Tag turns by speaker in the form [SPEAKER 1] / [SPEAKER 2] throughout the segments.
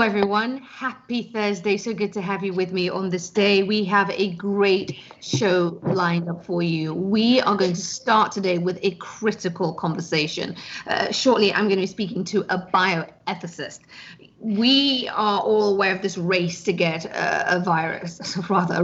[SPEAKER 1] everyone. Happy Thursday. So good to have you with me on this day. We have a great show lined up for you. We are going to start today with a critical conversation. Shortly, I'm going to be speaking to a bioethicist. We are all aware of this race to get a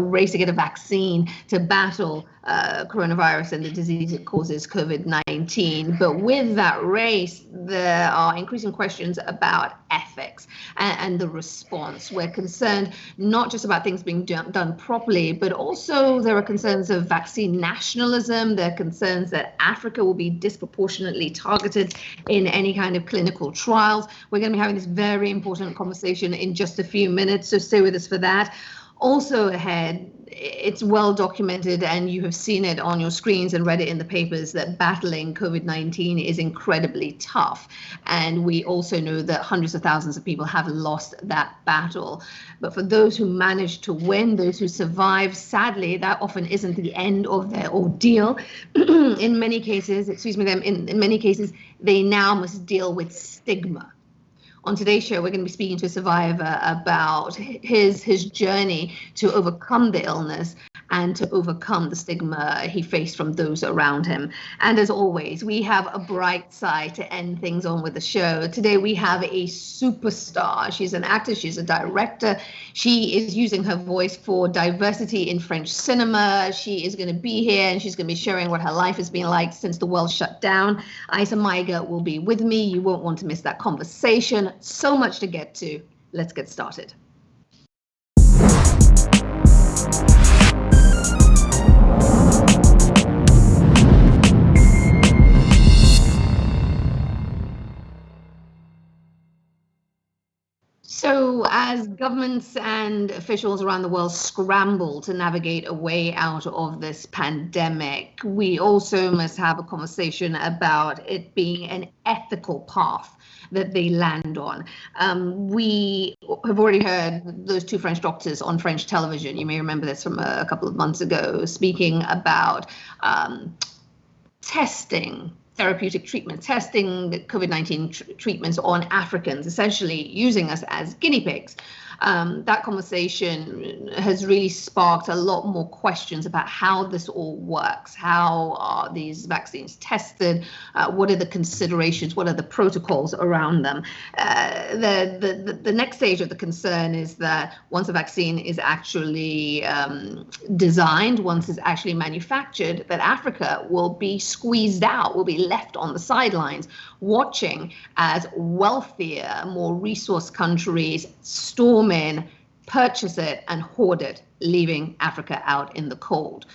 [SPEAKER 1] race to get a vaccine to battle coronavirus and the disease it causes, COVID-19. But with that race, there are increasing questions about ethics and the response. We're concerned not just about things being done properly, but also there are concerns of vaccine nationalism. There are concerns that Africa will be disproportionately targeted in any kind of clinical trials. We're going to be having this very important conversation in just a few minutes, so stay with us for that. Also ahead, it's well documented, and you have seen it on your screens and read it in the papers, that battling COVID-19 is incredibly tough. And we also know that hundreds of thousands of people have lost that battle. But for those who manage to win, those who survive, sadly, that often isn't the end of their ordeal. In many cases, in many cases, they now must deal with stigma. On today's show, we're going to be speaking to a survivor about his journey to overcome the illness and to overcome the stigma he faced from those around him. And as always, we have a bright side to end things on with the show. Today, we have a superstar. She's an actor. She's a director. She is using her voice for diversity in French cinema. She is going to be here, and she's going to be sharing what her life has been like since the world shut down. Isa Maiga will be with me. You won't want to miss that conversation. So much to get to. Let's get started. So as governments and officials around the world scramble to navigate a way out of this pandemic, we also must have a conversation about it being an ethical path that they land on. We have already heard those two French doctors on French television. You may remember this from a couple of months ago, speaking about therapeutic treatment, testing the COVID-19 treatments on Africans, essentially using us as guinea pigs. That conversation has really sparked a lot more questions about how this all works. How are these vaccines tested? What are the considerations? What are the protocols around them? The next stage of the concern is that once a vaccine is actually designed, once it's actually manufactured, that Africa will be squeezed out, will be left on the sidelines, watching as wealthier, more resource countries storm in, purchase it, and hoard it, leaving Africa out in the cold.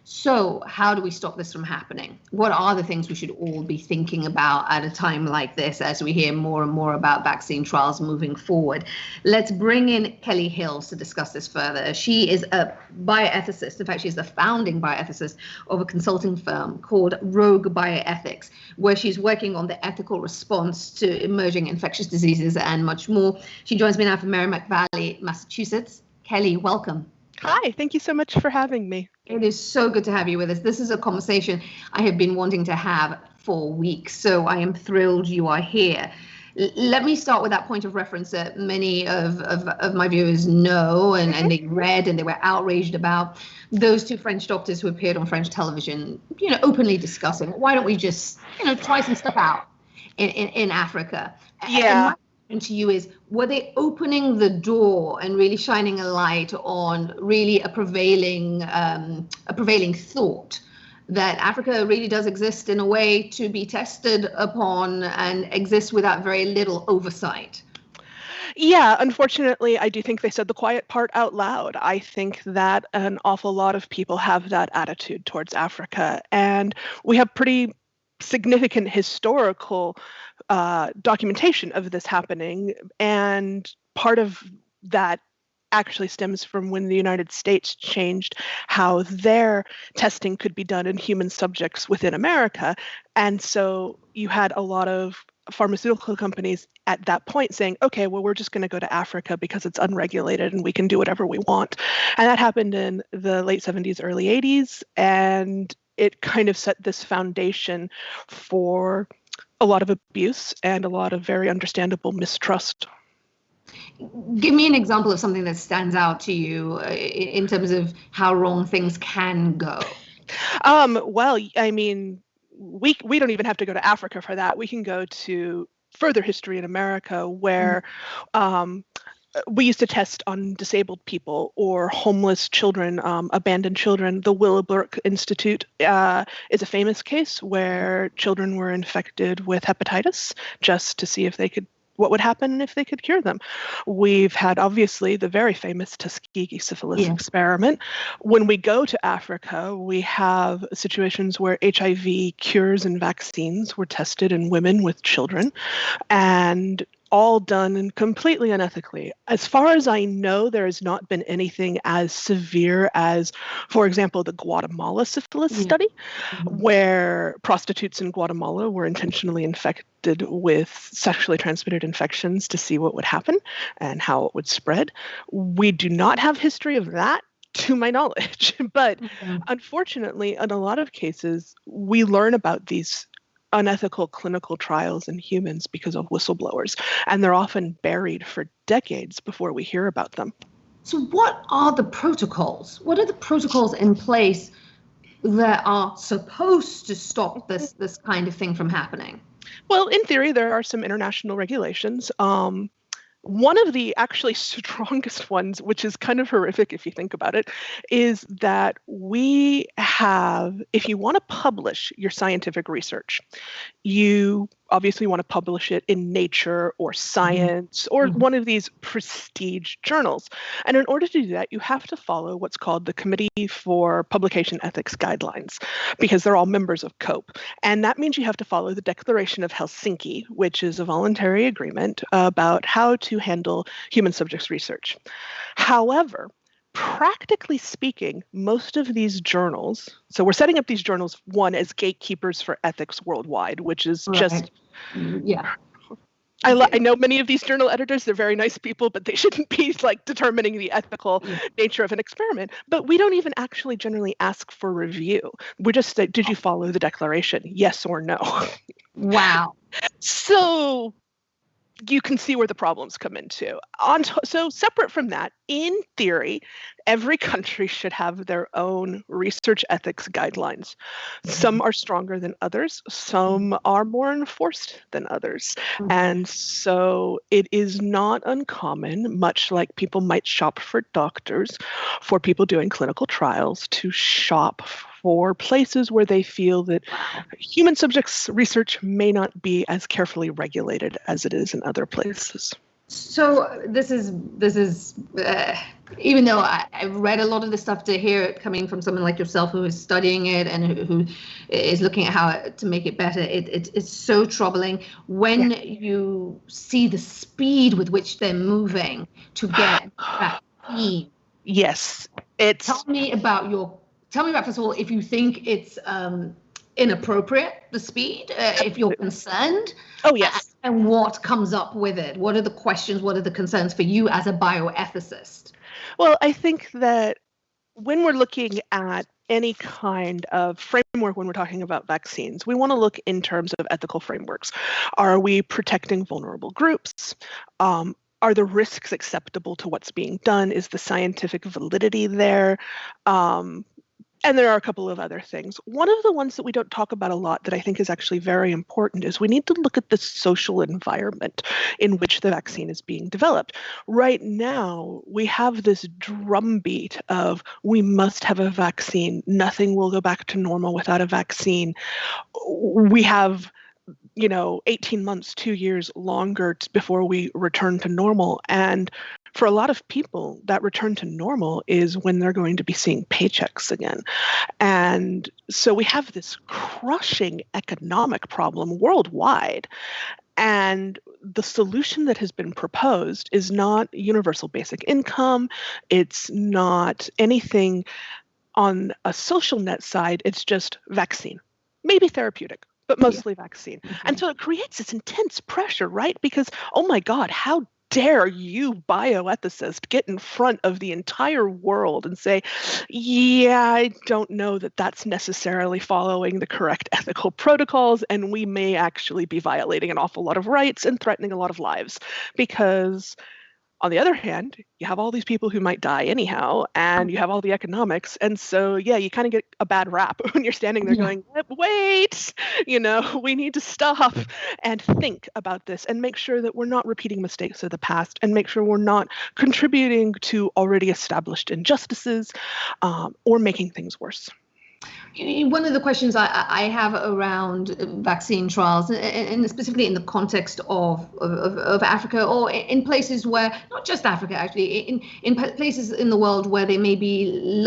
[SPEAKER 1] So how do we stop this from happening? What are the things we should all be thinking about at a time like this as we hear more and more about vaccine trials moving forward? Let's bring in Kelly Hills to discuss this further. She is a bioethicist. In fact, she's the founding bioethicist of a consulting firm called Rogue Bioethics, where she's working on the ethical response to emerging infectious diseases and much more. She joins me now from Merrimack Valley, Massachusetts. Kelly, welcome.
[SPEAKER 2] Hi, thank you so much for having me.
[SPEAKER 1] It is so good to have you with us. This is a conversation I have been wanting to have for weeks, so I am thrilled you are here. Let me start with that point of reference that many of my viewers know and they read and they were outraged about. Those two French doctors who appeared on French television, openly discussing, why don't we just, try some stuff out in Africa?
[SPEAKER 2] Yeah.
[SPEAKER 1] And to you is, were they opening the door and really shining a light on really a prevailing thought that Africa really does exist in a way to be tested upon and exist without very little oversight?
[SPEAKER 2] Yeah, unfortunately, I do think they said the quiet part out loud. I think that an awful lot of people have that attitude towards Africa, and we have pretty significant historical documentation of this happening, and part of that actually stems from when the United States changed how their testing could be done in human subjects within America. And so you had a lot of pharmaceutical companies at that point saying, okay, well, we're just going to go to Africa because it's unregulated and we can do whatever we want. And that happened in the late 70s, early 80s, and it kind of set this foundation for a lot of abuse and a lot of very understandable mistrust.
[SPEAKER 1] Give me an example of something that stands out to you in terms of how wrong things can go.
[SPEAKER 2] Well, I mean, we don't even have to go to Africa for that. We can go to further history in America where we used to test on disabled people or homeless children, abandoned children. The Willowbrook Institute is a famous case where children were infected with hepatitis just to see if they could, what would happen if they could cure them. We've had, obviously, the very famous Tuskegee syphilis experiment. When we go to Africa, we have situations where HIV cures and vaccines were tested in women with children, and all done and completely unethically. As far as I know, there has not been anything as severe as, for example, the Guatemala syphilis study, where prostitutes in Guatemala were intentionally infected with sexually transmitted infections to see what would happen and how it would spread. We do not have history of that, to my knowledge, but unfortunately, in a lot of cases, we learn about these unethical clinical trials in humans because of whistleblowers, and they're often buried for decades before we hear about them.
[SPEAKER 1] So what are the protocols? What are the protocols in place that are supposed to stop this kind of thing from happening?
[SPEAKER 2] Well, in theory, there are some international regulations. One of the actually strongest ones, which is kind of horrific if you think about it, is that we have, if you want to publish your scientific research, you obviously want to publish it in Nature or Science or one of these prestige journals. And in order to do that, you have to follow what's called the Committee for Publication Ethics Guidelines, because they're all members of COPE. And that means you have to follow the Declaration of Helsinki, which is a voluntary agreement about how to handle human subjects research. However, practically speaking, most of these journals, so we're setting up these journals, one, as gatekeepers for ethics worldwide, which is just, I know many of these journal editors, they're very nice people, but they shouldn't be like determining the ethical nature of an experiment. But we don't even actually generally ask for review. We just say, did you follow the declaration? Yes or no.
[SPEAKER 1] Wow.
[SPEAKER 2] So you can see where the problems come into. So separate from that, in theory, every country should have their own research ethics guidelines. Some are stronger than others. Some are more enforced than others. And so it is not uncommon, much like people might shop for doctors, for people doing clinical trials to shop for places where they feel that human subjects research may not be as carefully regulated as it is in other places.
[SPEAKER 1] So this is even though I've read a lot of this stuff, to hear it coming from someone like yourself who is studying it and who is looking at how to make it better, it's so troubling when you see the speed with which they're moving to get vaccine.
[SPEAKER 2] Yes,
[SPEAKER 1] Tell me about, first of all, if you think it's inappropriate, the speed, if you're concerned.
[SPEAKER 2] Oh, yes.
[SPEAKER 1] And what comes up with it? What are the questions? What are the concerns for you as a bioethicist?
[SPEAKER 2] Well, I think that when we're looking at any kind of framework, when we're talking about vaccines, we want to look in terms of ethical frameworks. Are we protecting vulnerable groups? Are the risks acceptable to what's being done? Is the scientific validity there? And there are a couple of other things. One of the ones that we don't talk about a lot that I think is actually very important is we need to look at the social environment in which the vaccine is being developed. Right now, we have this drumbeat of we must have a vaccine. Nothing will go back to normal without a vaccine. We have 18 months, 2 years longer before we return to normal. And for a lot of people, that return to normal is when they're going to be seeing paychecks again. And so we have this crushing economic problem worldwide. And the solution that has been proposed is not universal basic income. It's not anything on a social net side. It's just vaccine, maybe therapeutic, but mostly vaccine. And so it creates this intense pressure, right? Because, oh my God, how dare you, bioethicist, get in front of the entire world and say, yeah, I don't know that that's necessarily following the correct ethical protocols, and we may actually be violating an awful lot of rights and threatening a lot of lives. Because On the other hand, you have all these people who might die anyhow, and you have all the economics. And so, yeah, you kind of get a bad rap when you're standing there going, wait, we need to stop and think about this and make sure that we're not repeating mistakes of the past and make sure we're not contributing to already established injustices or making things worse.
[SPEAKER 1] One of the questions I have around vaccine trials, and specifically in the context of Africa, or in places where, not just Africa actually, in places in the world where they may be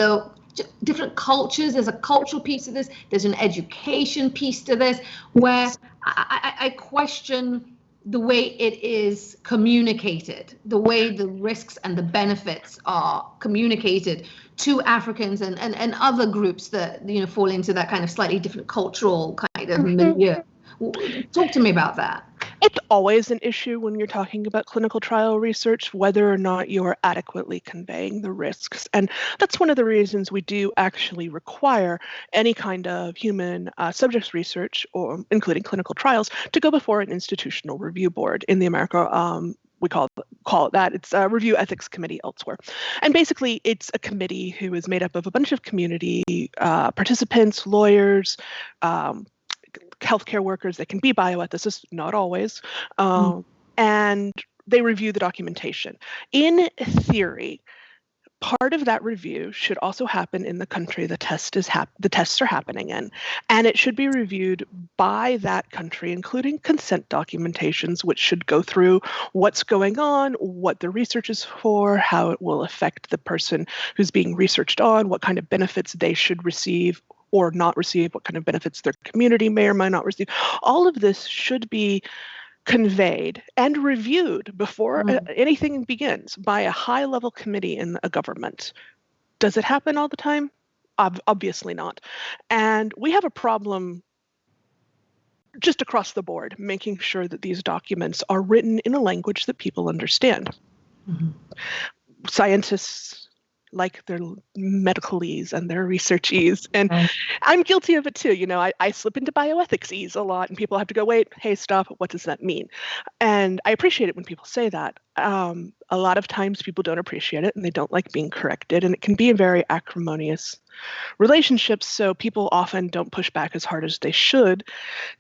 [SPEAKER 1] different cultures, there's a cultural piece to this, there's an education piece to this, where I question the way it is communicated, the way the risks and the benefits are communicated to Africans and other groups that fall into that kind of slightly different cultural kind of milieu. Talk to me about that.
[SPEAKER 2] It's always an issue when you're talking about clinical trial research, whether or not you're adequately conveying the risks. And that's one of the reasons we do actually require any kind of human subjects research, or including clinical trials, to go before an institutional review board. In the America, we call it that. It's a review ethics committee elsewhere. And basically, it's a committee who is made up of a bunch of community participants, lawyers, healthcare workers. They can be bioethicists, not always, and they review the documentation. In theory, part of that review should also happen in the country the tests are happening in, and it should be reviewed by that country, including consent documentations, which should go through what's going on, what the research is for, how it will affect the person who's being researched on, what kind of benefits they should receive or not receive, what kind of benefits their community may or may not receive. All of this should be conveyed and reviewed before anything begins by a high-level committee in a government. Does it happen all the time? Obviously not. And we have a problem just across the board, making sure that these documents are written in a language that people understand. Scientists like their medicalese and their researchese. And I'm guilty of it too. I slip into bioethics-ese a lot and people have to go, wait, hey, stop, what does that mean? And I appreciate it when people say that. A lot of times people don't appreciate it and they don't like being corrected, and it can be a very acrimonious relationship, so people often don't push back as hard as they should.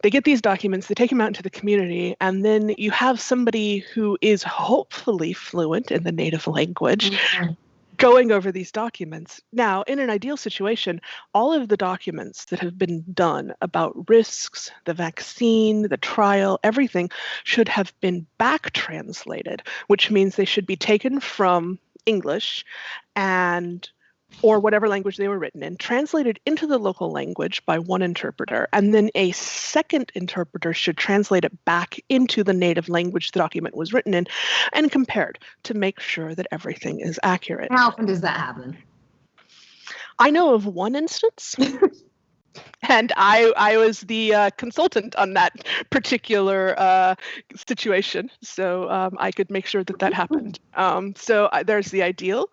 [SPEAKER 2] They get these documents, they take them out into the community, and then you have somebody who is hopefully fluent in the native language going over these documents. Now, in an ideal situation, all of the documents that have been done about risks, the vaccine, the trial, everything should have been back translated, which means they should be taken from English or whatever language they were written in, translated into the local language by one interpreter, and then a second interpreter should translate it back into the native language the document was written in, and compared to make sure that everything is accurate.
[SPEAKER 1] How often does that happen?
[SPEAKER 2] I know of one instance, and I was the consultant on that particular situation, so I could make sure that happened. So there's the ideal.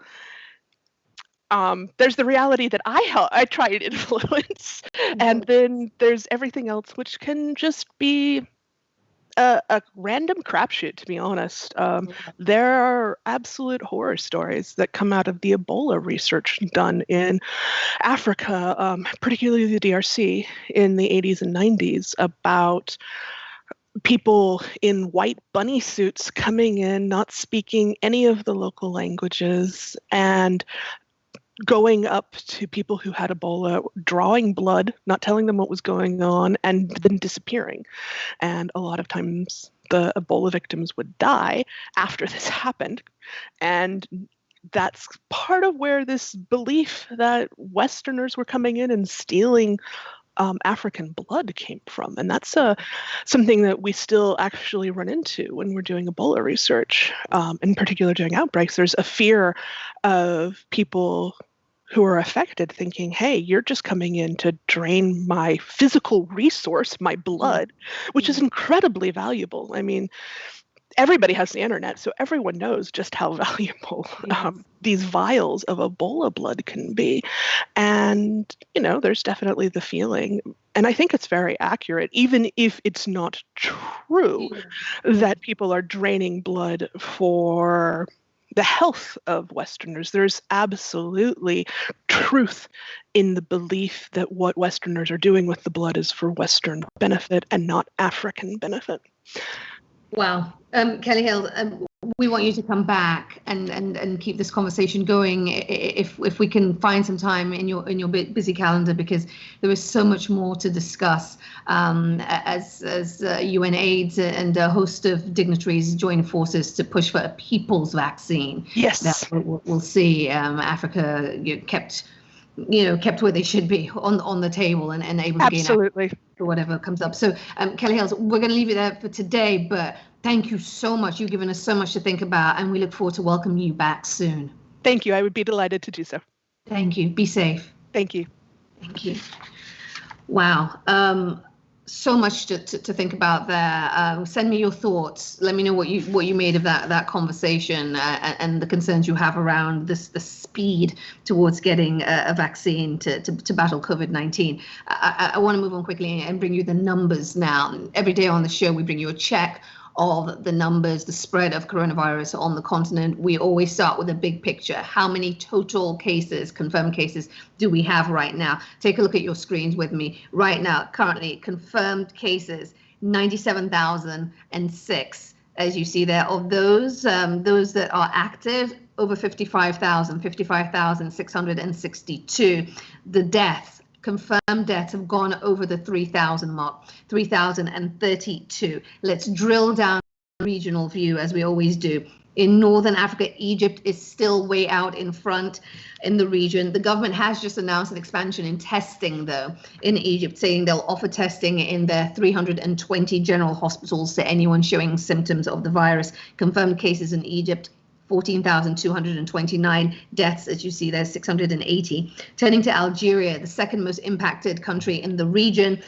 [SPEAKER 2] There's the reality that I try to influence, and then there's everything else, which can just be a random crapshoot, to be honest. There are absolute horror stories that come out of the Ebola research done in Africa, particularly the DRC in the 80s and 90s, about people in white bunny suits coming in, not speaking any of the local languages, and going up to people who had Ebola, drawing blood, not telling them what was going on, and then disappearing. And a lot of times the Ebola victims would die after this happened. And that's part of where this belief that Westerners were coming in and stealing African blood came from. And that's something that we still actually run into when we're doing Ebola research, in particular during outbreaks. There's a fear of people who are affected thinking, hey, you're just coming in to drain my physical resource, my blood, which is incredibly valuable. I mean, everybody has the internet, so everyone knows just how valuable these vials of Ebola blood can be. And, there's definitely the feeling, and I think it's very accurate, even if it's not true, that people are draining blood for the health of Westerners. There's absolutely truth in the belief that what Westerners are doing with the blood is for Western benefit and not African benefit.
[SPEAKER 1] Wow. Kelly Hill, we want you to come back and keep this conversation going if we can find some time in your busy calendar, because there is so much more to discuss as UN AIDS and a host of dignitaries join forces to push for a people's vaccine.
[SPEAKER 2] Yes.
[SPEAKER 1] That we'll see Africa kept where they should be on the table and able to gain
[SPEAKER 2] absolutely
[SPEAKER 1] for whatever comes up. So Kelly Hills, we're going to leave it there for today, but thank you so much. You've given us so much to think about, and we look forward to welcoming you back soon.
[SPEAKER 2] Thank you. I would be delighted to do so.
[SPEAKER 1] Thank you. Be safe.
[SPEAKER 2] Thank you.
[SPEAKER 1] Thank you. Wow. So much to think about there. Send me your thoughts. Let me know what you made of that conversation and the concerns you have around the speed towards getting a vaccine to battle COVID-19. I want to move on quickly and bring you the numbers now. Every day on the show, we bring you a check of the numbers, the spread of coronavirus on the continent. We always start with a big picture. How many total cases, confirmed cases, do we have right now? Take a look at your screens with me. Right now, currently confirmed cases, 97,006. As you see there, of those that are active, over 55,662. The deaths, confirmed deaths, have gone over the 3,000 mark, 3,032. Let's drill down regional view as we always do. In Northern Africa, Egypt is still way out in front in the region. The government has just announced an expansion in testing, though, in Egypt, saying they'll offer testing in their 320 general hospitals to anyone showing symptoms of the virus. Confirmed cases in Egypt, 14,229. Deaths, as you see there, 680. Turning to Algeria, the second most impacted country in the region.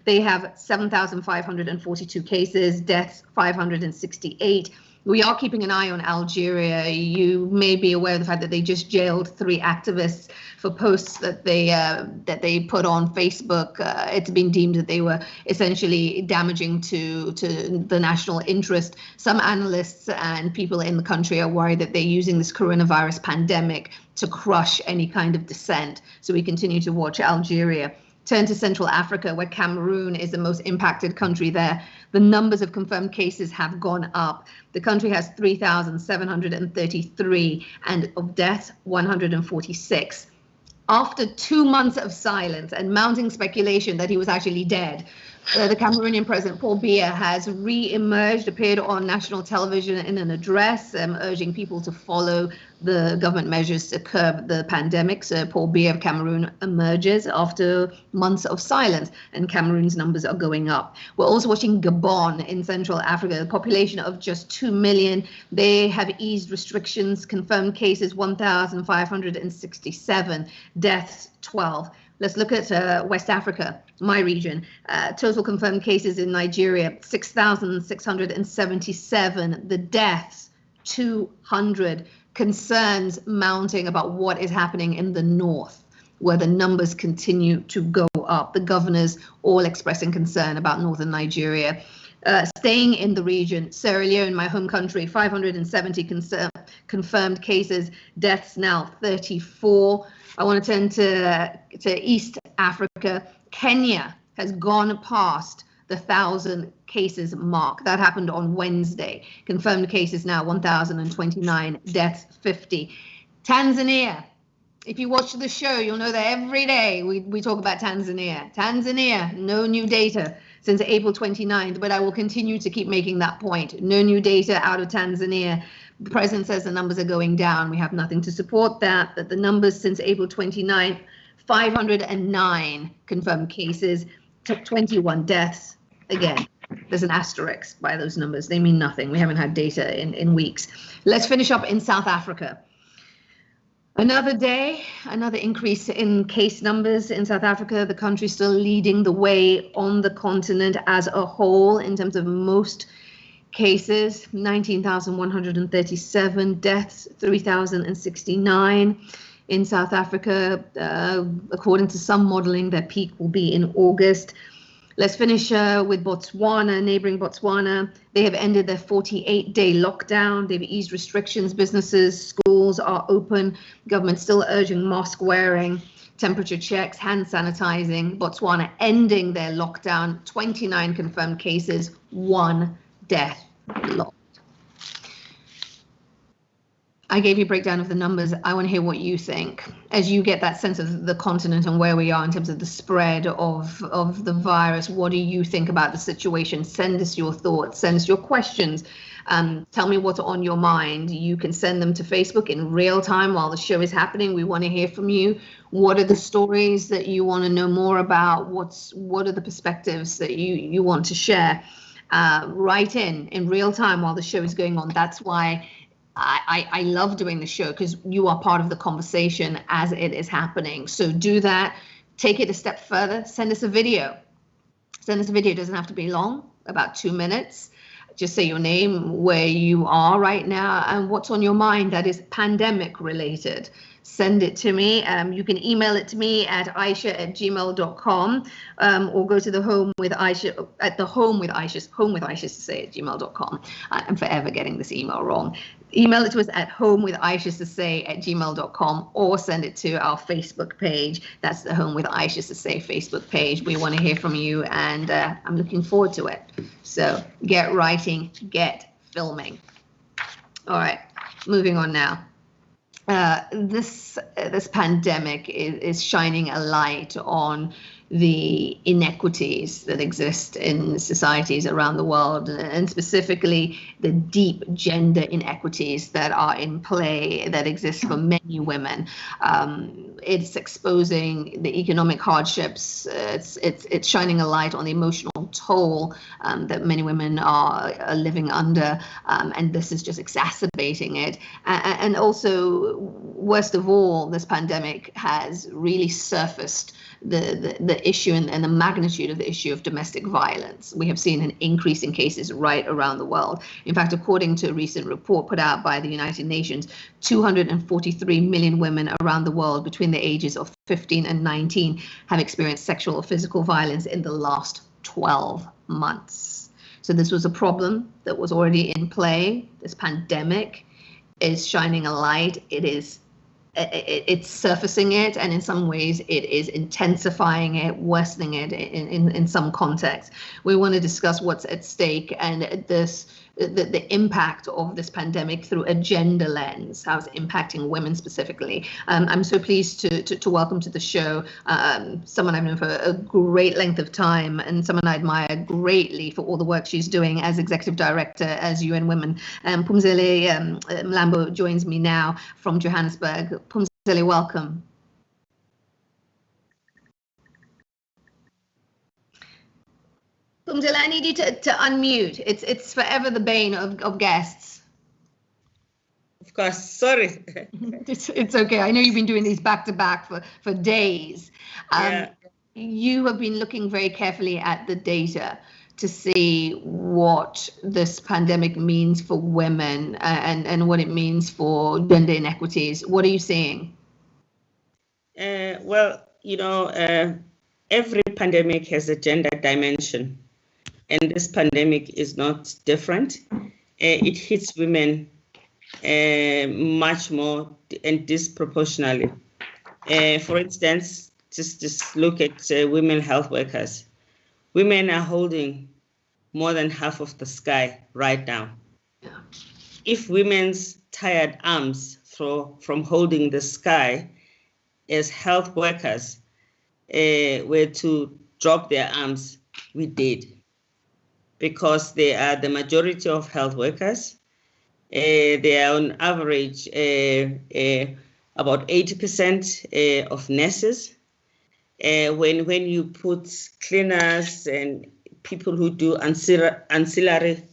[SPEAKER 1] They have 7,542 cases, deaths 568. We are keeping an eye on Algeria. You may be aware of the fact that they just jailed 3 activists for posts that they put on Facebook. It's been deemed that they were essentially damaging to the national interest. Some analysts and people in the country are worried that they're using this coronavirus pandemic to crush any kind of dissent. So we continue to watch Algeria. Turn to Central Africa, where Cameroon is the most impacted country there. The numbers of confirmed cases have gone up. The country has 3,733, and of deaths, 146. After 2 months of silence and mounting speculation that he was actually dead, the Cameroonian President Paul Biya has re-emerged, appeared on national television in an address, urging people to follow the government measures to curb the pandemic. So Paul Biya of Cameroon emerges after months of silence, and Cameroon's numbers are going up. We're also watching Gabon in Central Africa, a population of just 2 million. They have eased restrictions, confirmed cases 1,567, deaths 12. Let's look at West Africa, my region. Total confirmed cases in Nigeria, 6,677. The deaths, 200. Concerns mounting about what is happening in the north, where the numbers continue to go up. The governors all expressing concern about northern Nigeria. Staying in the region, Sierra Leone, my home country, 570 confirmed cases, deaths now 34. I want to turn to East Africa. Kenya has gone past the 1,000 cases mark. That happened on Wednesday. Confirmed cases now 1,029, deaths 50. Tanzania. If you watch the show, you'll know that every day we talk about Tanzania. Tanzania, no new data since April 29th, but I will continue to keep making that point. No new data out of Tanzania. The president says the numbers are going down. We have nothing to support that the numbers since April 29th, 509 confirmed cases, 21 deaths. Again, there's an asterisk by those numbers. They mean nothing. We haven't had data in weeks. Let's finish up in South Africa. Another day, another increase in case numbers in South Africa. The country still leading the way on the continent as a whole in terms of most cases, 19,137, deaths, 3,069 in South Africa. According to some modeling, their peak will be in August. Let's finish with Botswana, neighboring Botswana. They have ended their 48-day lockdown. They've eased restrictions. Businesses, schools are open. Government still urging mask wearing, temperature checks, hand sanitizing. Botswana ending their lockdown. 29 confirmed cases, 1 death logged. I gave you a breakdown of the numbers. I want to hear what you think as you get that sense of the continent and where we are in terms of the spread of the virus. What do you think about the situation? Send us your thoughts, send us your questions. Tell me what's on your mind. You can send them to Facebook in real time while the show is happening. We want to hear from you. What are the stories that you want to know more about? What are the perspectives that you want to share? Write in real time while the show is going on. That's why I love doing the show, because you are part of the conversation as it is happening. So do that. Take it a step further. Send us a video. Send us a video. It doesn't have to be long, about 2 minutes. Just say your name, where you are right now, and what's on your mind that is pandemic related. Send it to me. You can email it to me at aisha@gmail.com, or go to the home with Isha at the home with Isha Sesay @gmail.com. I'm forever getting this email wrong. Email it to us at homewithaishasesay@gmail.com, or send it to our Facebook page. That's the Home with Isha Sesay Facebook page. We want to hear from you, and I'm looking forward to it. So get writing, get filming. All right, moving on now. This pandemic is shining a light on the inequities that exist in societies around the world, and specifically the deep gender inequities that are in play, that exist for many women. It's exposing the economic hardships. It's shining a light on the emotional toll that many women are living under, and this is just exacerbating it. And also, worst of all, this pandemic has really surfaced the issue and the magnitude of the issue of domestic violence. We have seen an increase in cases right around the world. In fact, according to a recent report put out by the United Nations, 243 million women around the world between the ages of 15 and 19 have experienced sexual or physical violence in the last 12 months. So this was a problem that was already in play. This pandemic is shining a light. It's surfacing it, and in some ways it is intensifying it, worsening it in some context. We want to discuss what's at stake and the impact of this pandemic through a gender lens, how it's impacting women specifically. I'm so pleased to welcome to the show someone I've known for a great length of time, and someone I admire greatly for all the work she's doing as Executive Director as UN Women. Phumzile Mlambo joins me now from Johannesburg. Phumzile, welcome. Phumzile, I need you to unmute. It's forever the bane of guests.
[SPEAKER 3] Of course, sorry.
[SPEAKER 1] It's okay. I know you've been doing these back to back for days.
[SPEAKER 3] Yeah.
[SPEAKER 1] You have been looking very carefully at the data to see what this pandemic means for women and what it means for gender inequities. What are you seeing?
[SPEAKER 3] Well, you know, every pandemic has a gender dimension, and this pandemic is not different. It hits women much more and disproportionately. For instance, just look at women health workers. Women are holding more than half of the sky right now.
[SPEAKER 1] Yeah.
[SPEAKER 3] If women's tired arms from holding the sky as health workers were to drop their arms, we did. Because they are the majority of health workers. They are on average about 80% of nurses. When you put cleaners and people who do ancillary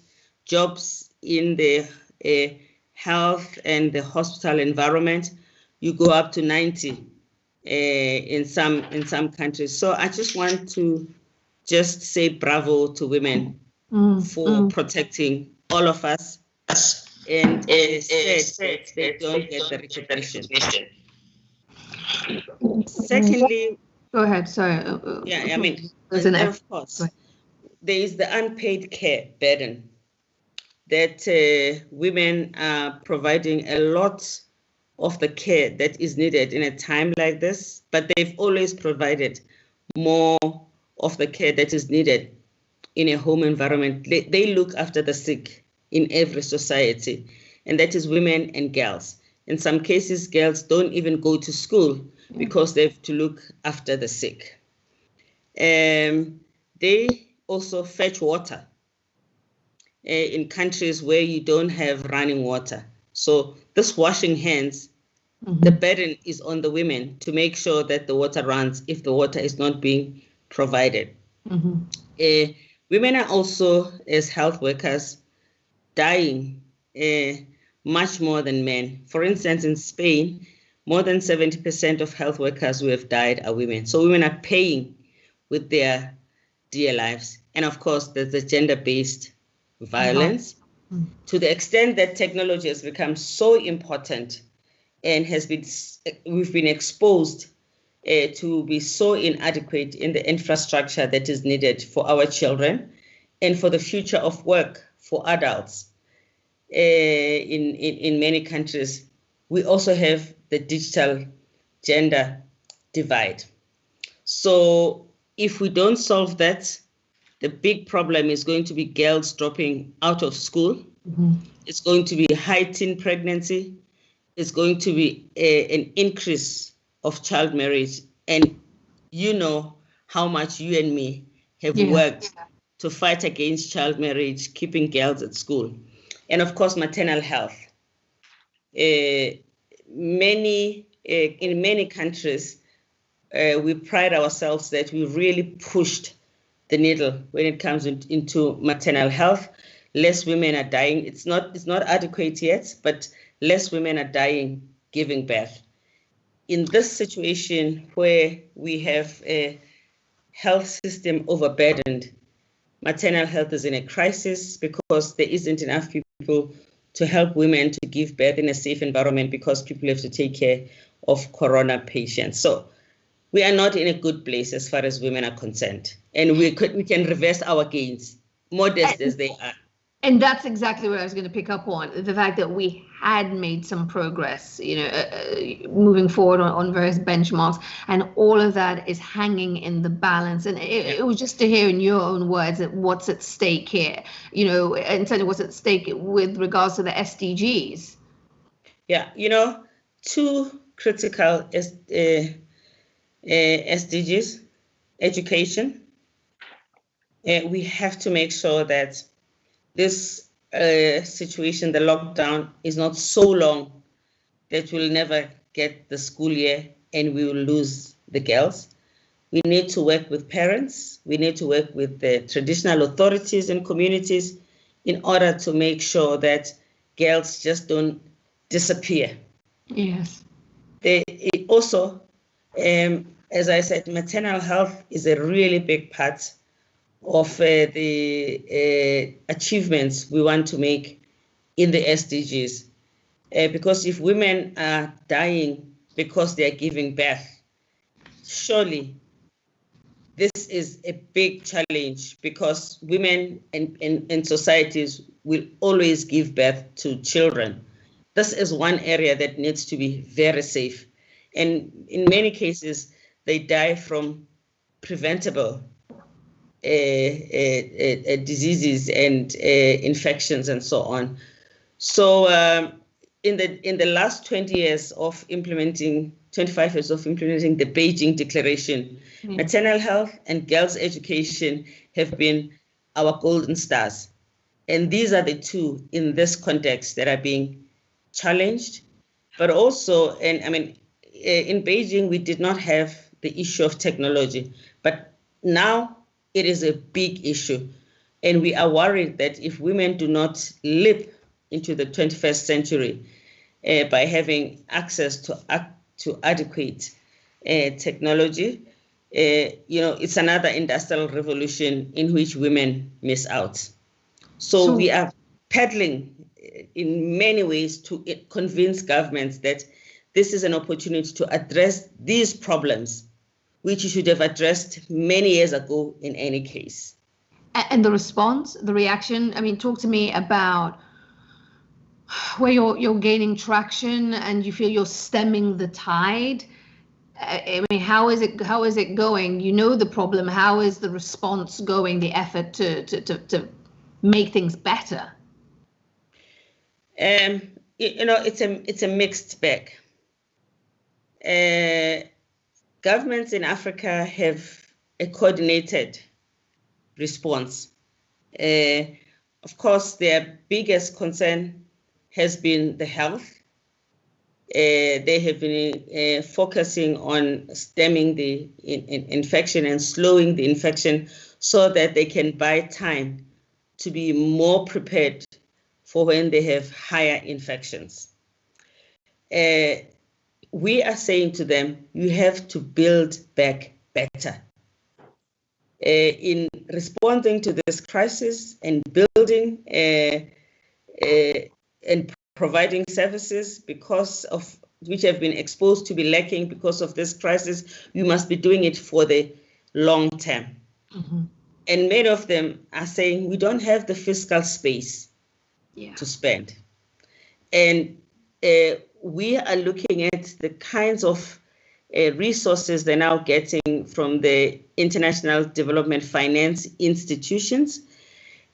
[SPEAKER 3] jobs in the health and the hospital environment, you go up to 90 in some countries. So I just want to just say bravo to women for protecting all of us, and said they don't get the recognition. Secondly,
[SPEAKER 1] go ahead. Sorry.
[SPEAKER 3] yeah, I mean,
[SPEAKER 1] And
[SPEAKER 3] of course, there is the unpaid care burden that women are providing a lot of the care that is needed in a time like this, but they've always provided more of the care that is needed in a home environment. They look after the sick in every society, and that is women and girls. In some cases, girls don't even go to school because they have to look after the sick. They also fetch water in countries where you don't have running water. So this washing hands, the burden is on the women to make sure that the water runs if the water is not being provided. Women are also, as health workers, dying much more than men. For instance, in Spain, more than 70% of health workers who have died are women. So women are paying with their dear lives. And of course, there's the gender-based violence. To the extent that technology has become so important and we've been exposed to be so inadequate in the infrastructure that is needed for our children and for the future of work for adults. In many countries, we also have the digital gender divide. So if we don't solve that, the big problem is going to be girls dropping out of school. It's going to be high teen pregnancy. It's going to be an increase of child marriage. And you know how much you and me have worked to fight against child marriage, keeping girls at school. And of course, maternal health. In many countries, we pride ourselves that we really pushed the needle when it comes into maternal health. Less women are dying. It's not adequate yet, but less women are dying giving birth. In this situation where we have a health system overburdened, maternal health is in a crisis because there isn't enough people to help women to give birth in a safe environment because people have to take care of corona patients. So we are not in a good place as far as women are concerned. And we can reverse our gains, modest as they are.
[SPEAKER 1] And that's exactly what I was going to pick up on, the fact that we had made some progress, moving forward on various benchmarks, and all of that is hanging in the balance. And it was just to hear in your own words that what's at stake here, and certainly what's at stake with regards to the SDGs.
[SPEAKER 3] Yeah, two critical SDGs, education. We have to make sure that this situation, the lockdown, is not so long that we'll never get the school year and we will lose the girls. We need to work with parents. We need to work with the traditional authorities and communities in order to make sure that girls just don't disappear.
[SPEAKER 1] Yes.
[SPEAKER 3] It also, as I said, maternal health is a really big part of the achievements we want to make in the SDGs. Because if women are dying because they are giving birth, surely this is a big challenge because women and societies will always give birth to children. This is one area that needs to be very safe. And in many cases, they die from preventable diseases and infections and so on. So in the last 25 years of implementing the Beijing Declaration, maternal health and girls' education have been our golden stars. And these are the two in this context that are being challenged. But also, in Beijing, we did not have the issue of technology, but now it is a big issue. And we are worried that if women do not leap into the 21st century by having access to adequate technology, it's another industrial revolution in which women miss out. So we are peddling in many ways to convince governments that this is an opportunity to address these problems which you should have addressed many years ago in any case.
[SPEAKER 1] And the response, the reaction, I mean, talk to me about where you're gaining traction and you feel you're stemming the tide. I mean, how is it going? You know the problem. How is the response going? The effort to make things better?
[SPEAKER 3] It's a mixed bag. Governments in Africa have a coordinated response. Of course, their biggest concern has been the health. They have been focusing on stemming the infection and slowing the infection so that they can buy time to be more prepared for when they have higher infections. We are saying to them, you have to build back better. In responding to this crisis and building and providing services because of which have been exposed to be lacking because of this crisis, you must be doing it for the long term. Mm-hmm. And many of them are saying we don't have the fiscal space to spend. And we are looking at the kinds of resources they're now getting from the international development finance institutions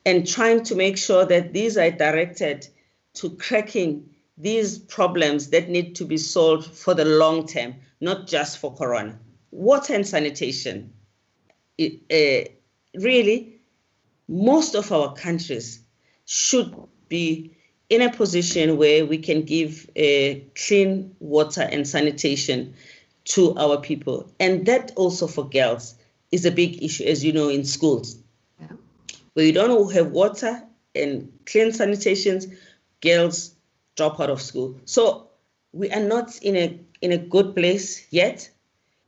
[SPEAKER 3] and trying to make sure that these are directed to cracking these problems that need to be solved for the long term, not just for Corona. Water and sanitation, really, most of our countries should be in a position where we can give clean water and sanitation to our people. And that also for girls is a big issue, as you know, in schools. Yeah. Where you don't have water and clean sanitations, girls drop out of school. So we are not in a good place yet.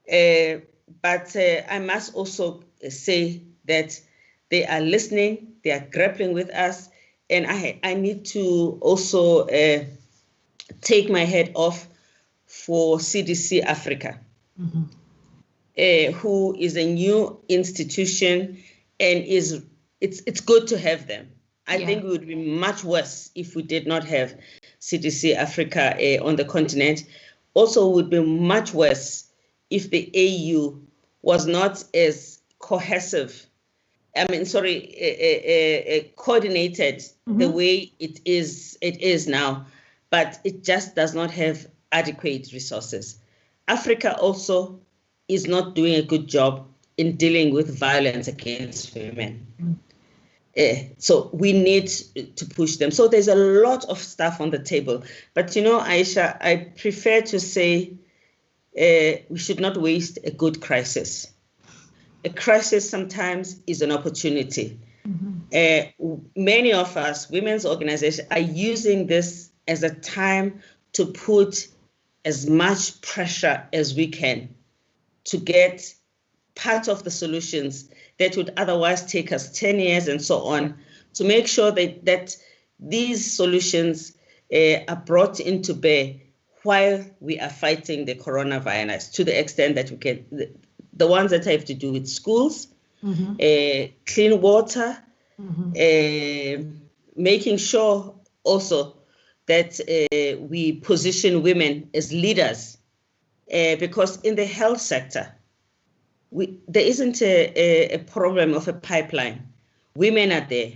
[SPEAKER 3] But I must also say that they are listening, they are grappling with us. And I need to also take my head off for CDC Africa, mm-hmm. Who is a new institution, and it's good to have them. I think it would be much worse if we did not have CDC Africa on the continent. Also, it would be much worse if the AU was not as cohesive. Coordinated mm-hmm. the way it is now, but it just does not have adequate resources. Africa also is not doing a good job in dealing with violence against women. Mm-hmm. So we need to push them. So there's a lot of stuff on the table. But Aisha, I prefer to say we should not waste a good crisis. A crisis sometimes is an opportunity. Mm-hmm. Many of us, women's organizations, are using this as a time to put as much pressure as we can to get part of the solutions that would otherwise take us 10 years and so on, to make sure that these solutions are brought into bear while we are fighting the coronavirus to the extent that we can. The ones that have to do with schools, mm-hmm. Clean water, mm-hmm. Making sure also that we position women as leaders, because in the health sector, there isn't a problem of a pipeline. Women are there.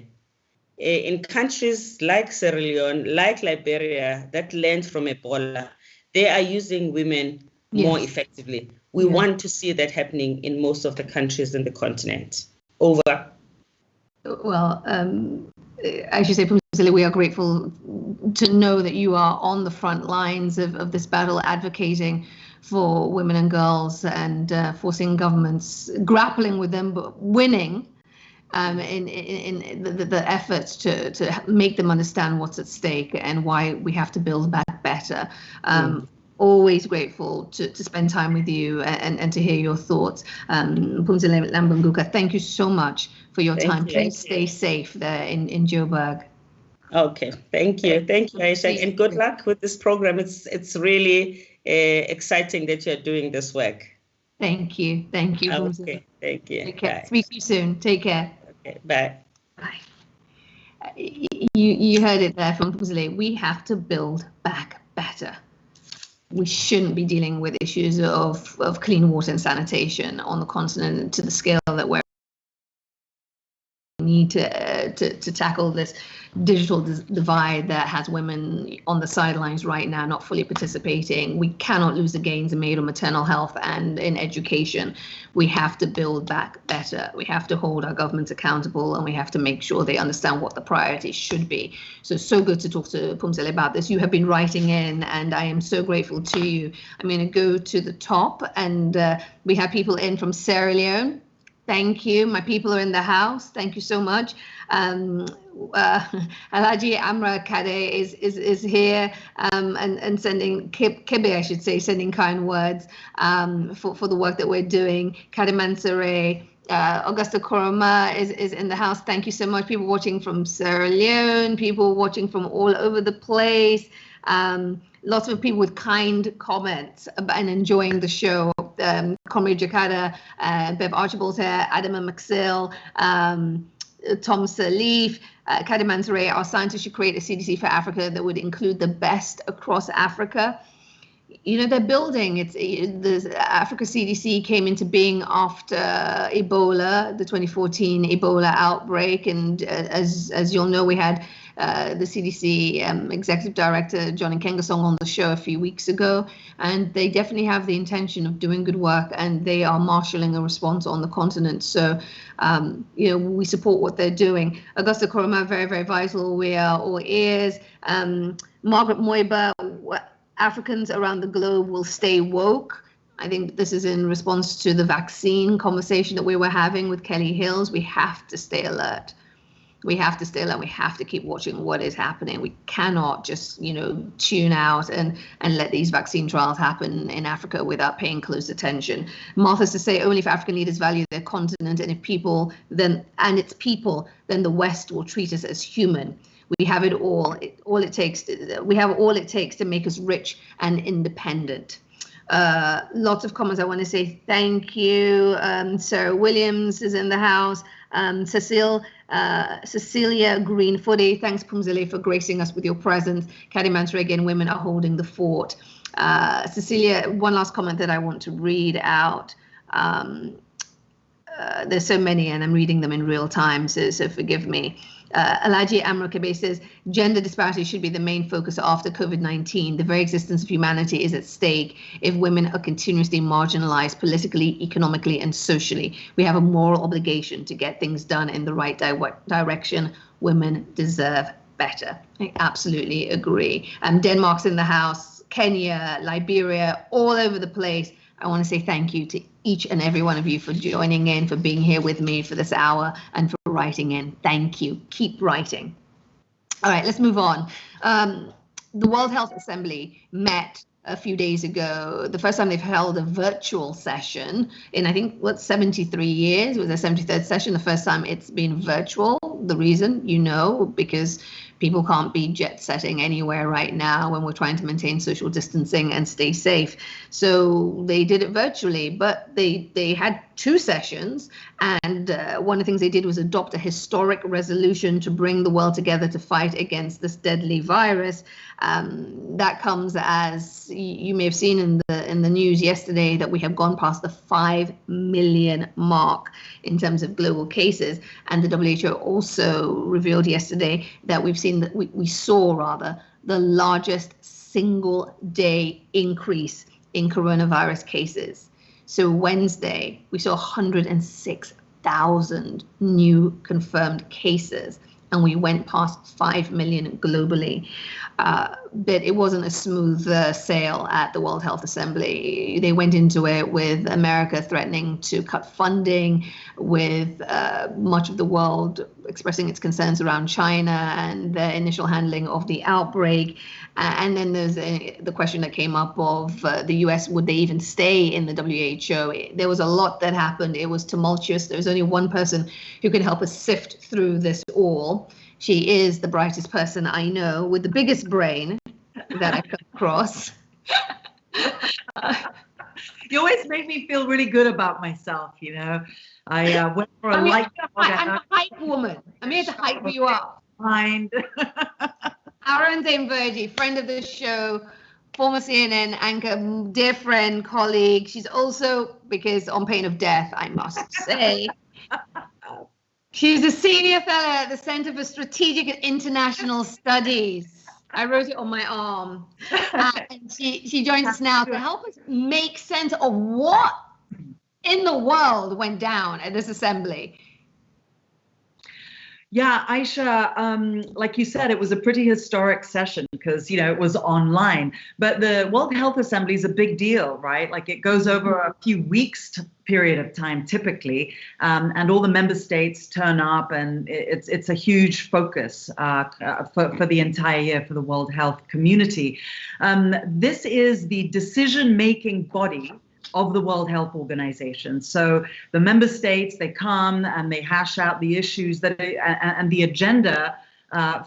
[SPEAKER 3] In countries like Sierra Leone, like Liberia, that learned from Ebola, they are using women more effectively. We want to see that happening in most of the countries in the continent. Over.
[SPEAKER 1] Well, I should say, Phumzile, we are grateful to know that you are on the front lines of this battle, advocating for women and girls and forcing governments, grappling with them, but winning in the efforts to make them understand what's at stake and why we have to build back better. Always grateful to spend time with you and to hear your thoughts. Phumzile Lambanguka, thank you so much for your time. Please stay safe there in Joburg.
[SPEAKER 3] Okay, thank you. Thank you, Aisha, and good luck with this program. It's really exciting that you're doing this work.
[SPEAKER 1] Thank you. Thank you.
[SPEAKER 3] Okay, thank you.
[SPEAKER 1] Take care.
[SPEAKER 3] Bye.
[SPEAKER 1] Speak to you soon. Take care.
[SPEAKER 3] Okay, bye.
[SPEAKER 1] Bye. You heard it there from Pumzile. We have to build back better. We shouldn't be dealing with issues of clean water and sanitation on the continent to the scale that we're need to tackle this digital divide that has women on the sidelines right now, not fully participating. We cannot lose the gains made on maternal health and in education. We have to build back better. We have to hold our governments accountable, and we have to make sure they understand what the priorities should be. So good to talk to Pumzile about this. You have been writing in, and I am so grateful to you. I'm going to go to the top, and we have people in from Sierra Leone. Thank you. My people are in the house. Thank you so much. Alhaji Amra Kade is here and sending, Kebe, I should say, sending kind words for the work that we're doing. Kadimansare, Augusta Koroma is in the house. Thank you so much. People watching from Sierra Leone, people watching from all over the place. Lots of people with kind comments and enjoying the show. Comrade Jakada, Bev Archibald here, Adama Maxil, Tom Salif, Kadi Mansoure, our scientists should create a CDC for Africa that would include the best across Africa. You know, they're building. The Africa CDC came into being after Ebola, the 2014 Ebola outbreak, and as you'll know, we had the CDC Executive Director John Nkengasong on the show a few weeks ago, and they definitely have the intention of doing good work, and they are marshalling a response on the continent. So, you know, we support what they're doing. Augusta Koroma, very, very vital. We are all ears. Margaret Moiba, Africans around the globe will stay woke. I think this is in response to the vaccine conversation that we were having with Kelly Hills. We have to stay alert. We have to stay alert. We have to keep watching what is happening. We cannot just, you know, tune out and let these vaccine trials happen in Africa without paying close attention. Martha Sesay, only if African leaders value their continent and its people, then the West will treat us as human. We have it all. We have all it takes to make us rich and independent. Lots of comments. I want to say thank you. Sarah Williams is in the house. Cecilia Greenfooty, thanks Pumzile for gracing us with your presence. Kadi Mansoure, again, women are holding the fort. Cecilia, one last comment that I want to read out. There's so many and I'm reading them in real time, so forgive me. Alhaji Amrokabe says, gender disparity should be the main focus after COVID-19. The very existence of humanity is at stake if women are continuously marginalized politically, economically, and socially. We have a moral obligation to get things done in the right direction. Women deserve better. I absolutely agree. Denmark's in the house, Kenya, Liberia, all over the place. I want to say thank you to each and every one of you for joining in, for being here with me for this hour, and for writing in. Thank you. Keep writing. All right, let's move on. The World Health Assembly met a few days ago. The first time they've held a virtual session in, I think, 73 years. It was their 73rd session, the first time it's been virtual. The reason, you know, because people can't be jet setting anywhere right now when we're trying to maintain social distancing and stay safe. So they did it virtually, but they had two sessions. And one of the things they did was adopt a historic resolution to bring the world together to fight against this deadly virus. That comes as you may have seen in the news yesterday that we have gone past the 5 million mark in terms of global cases. And the WHO also revealed yesterday that we saw the largest single day increase in coronavirus cases. So Wednesday, we saw 106,000 new confirmed cases, and we went past 5 million globally. But it wasn't a smooth sail at the World Health Assembly. They went into it with America threatening to cut funding, with much of the world expressing its concerns around China and the initial handling of the outbreak. And then there's the question that came up of the US, would they even stay in the WHO? There was a lot that happened. It was tumultuous. There was only one person who could help us sift through this all. She is the brightest person I know, with the biggest brain that I've come across.
[SPEAKER 4] You always make me feel really good about myself, you know. I went for a light.
[SPEAKER 1] I'm a hype woman. I'm here to hype you up.
[SPEAKER 4] Mind.
[SPEAKER 1] Arundhati Virji, friend of the show, former CNN anchor, dear friend, colleague. She's also, because on pain of death, I must say, she's a senior fellow at the Center for Strategic and International Studies. I wrote it on my arm. And she joins us now to help us make sense of what in the world went down at this assembly.
[SPEAKER 4] Yeah, Aisha, like you said, it was a pretty historic session because, you know, it was online. But the World Health Assembly is a big deal, right? Like it goes over a few weeks period of time typically, and all the member states turn up, and it's a huge focus for the entire year for the World Health community. This is the decision-making body of the World Health Organization. So the member states, they come and they hash out the issues that and the agenda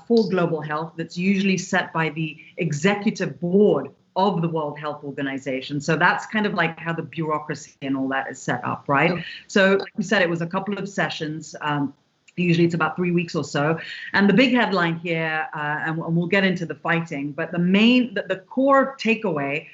[SPEAKER 4] for global health that's usually set by the executive board of the World Health Organization. So that's kind of like how the bureaucracy and all that is set up, right? Okay. So like you said, it was a couple of sessions. Usually it's about 3 weeks or so. And the big headline here, and we'll get into the fighting, but the core takeaway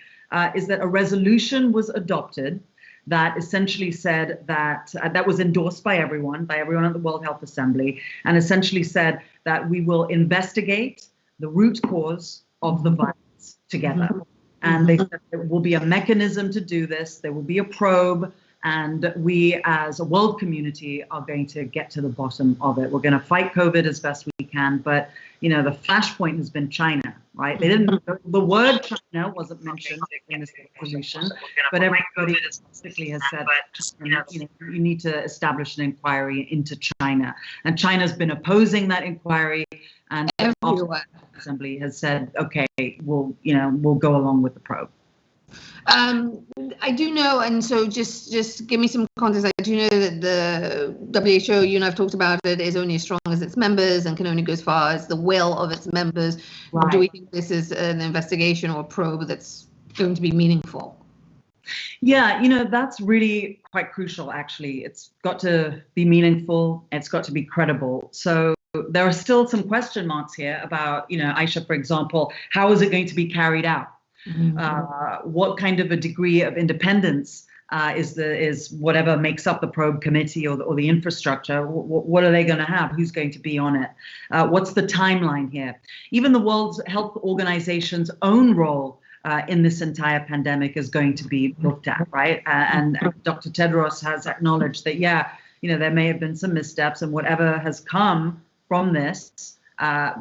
[SPEAKER 4] is that a resolution was adopted that essentially said that that was endorsed by everyone at the World Health Assembly, and essentially said that we will investigate the root cause of the virus together. And they said there will be a mechanism to do this. There will be a probe, and we as a world community are going to get to the bottom of it. We're going to fight COVID as best we can, but you know, the flashpoint has been China, right? They didn't. The word China wasn't mentioned in this resolution, but everybody basically has said, you know, you need to establish an inquiry into China, and China's been opposing that inquiry, and the Assembly has said, okay, we'll go along with the probe.
[SPEAKER 1] I do know, and so just give me some context. I do know that the WHO, you and I've talked about it, is only as strong as its members and can only go as far as the will of its members. Right. Do we think this is an investigation or a probe that's going to be meaningful?
[SPEAKER 4] Yeah, you know, that's really quite crucial, actually. It's got to be meaningful. It's got to be credible. So there are still some question marks here about, you know, Aisha, for example, how is it going to be carried out? What kind of a degree of independence is whatever makes up the probe committee or the infrastructure? What are they going to have? Who's going to be on it? What's the timeline here? Even the World Health Organization's own role in this entire pandemic is going to be looked at, right? And Dr. Tedros has acknowledged that, yeah, you know, there may have been some missteps, and whatever has come from this,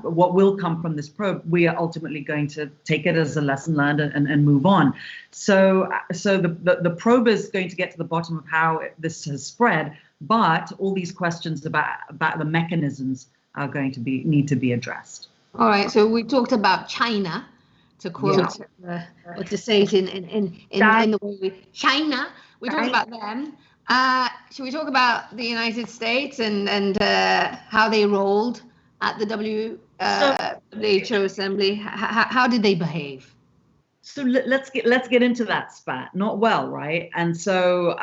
[SPEAKER 4] what will come from this probe, we are ultimately going to take it as a lesson learned and move on. So the probe is going to get to the bottom of how this has spread, but all these questions about the mechanisms are going to need to be addressed.
[SPEAKER 1] All right. So we talked about China, to quote, or to say it in the way China. We talked about them. Should we talk about the United States and how they rolled at the WHO Assembly? How did they behave?
[SPEAKER 4] So let's get into that spat. Not well, right? And so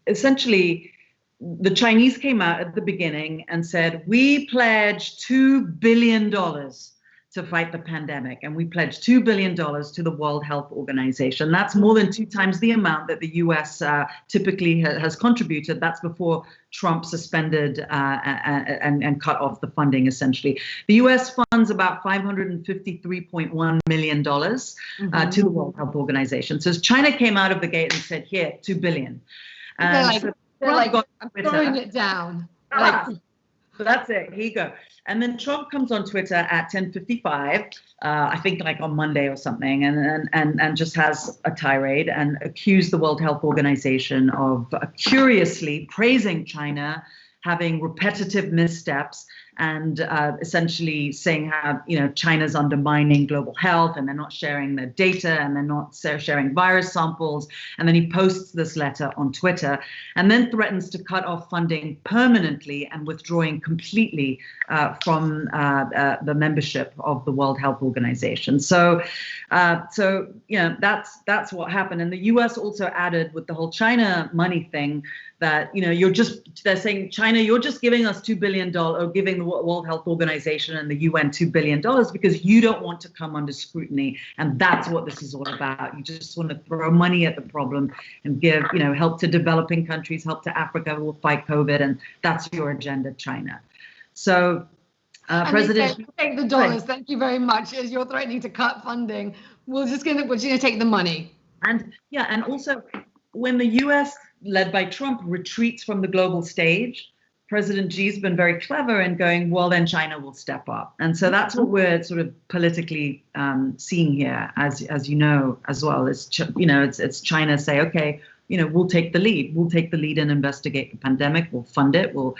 [SPEAKER 4] essentially, the Chinese came out at the beginning and said, we pledge $2 billion to fight the pandemic, and we pledged $2 billion to the World Health Organization. That's more than 2 times the amount that the US typically has contributed. That's before Trump suspended and cut off the funding, essentially. The US funds about $553.1 million to the World Health Organization. So China came out of the gate and said, here, $2 billion.
[SPEAKER 1] They're like, I'm throwing it down.
[SPEAKER 4] So that's it. Here you go. And then Trump comes on Twitter at 10:55, I think like on Monday or something, and just has a tirade and accused the World Health Organization of curiously praising China, having repetitive missteps, and essentially saying how, China's undermining global health, and they're not sharing their data, and they're not sharing virus samples. And then he posts this letter on Twitter, and then threatens to cut off funding permanently and withdrawing completely from the membership of the World Health Organization. So that's what happened. And the U.S. also added with the whole China money thing that, they're saying, China, you're just giving us $2 billion, or giving the World Health Organization and the UN $2 billion because you don't want to come under scrutiny. And that's what this is all about. You just want to throw money at the problem and give, help to developing countries, help to Africa, we'll fight COVID. And that's your agenda, China. So President,
[SPEAKER 1] take the dollars. Thank you very much. As you're threatening to cut funding, we're just going to take the money.
[SPEAKER 4] And also when the U.S. led by Trump retreats from the global stage, President Xi's been very clever in going, well, then China will step up. And so that's what we're sort of politically seeing here, as you know, as well. It's China say, okay, we'll take the lead. We'll take the lead and investigate the pandemic. We'll fund it. We'll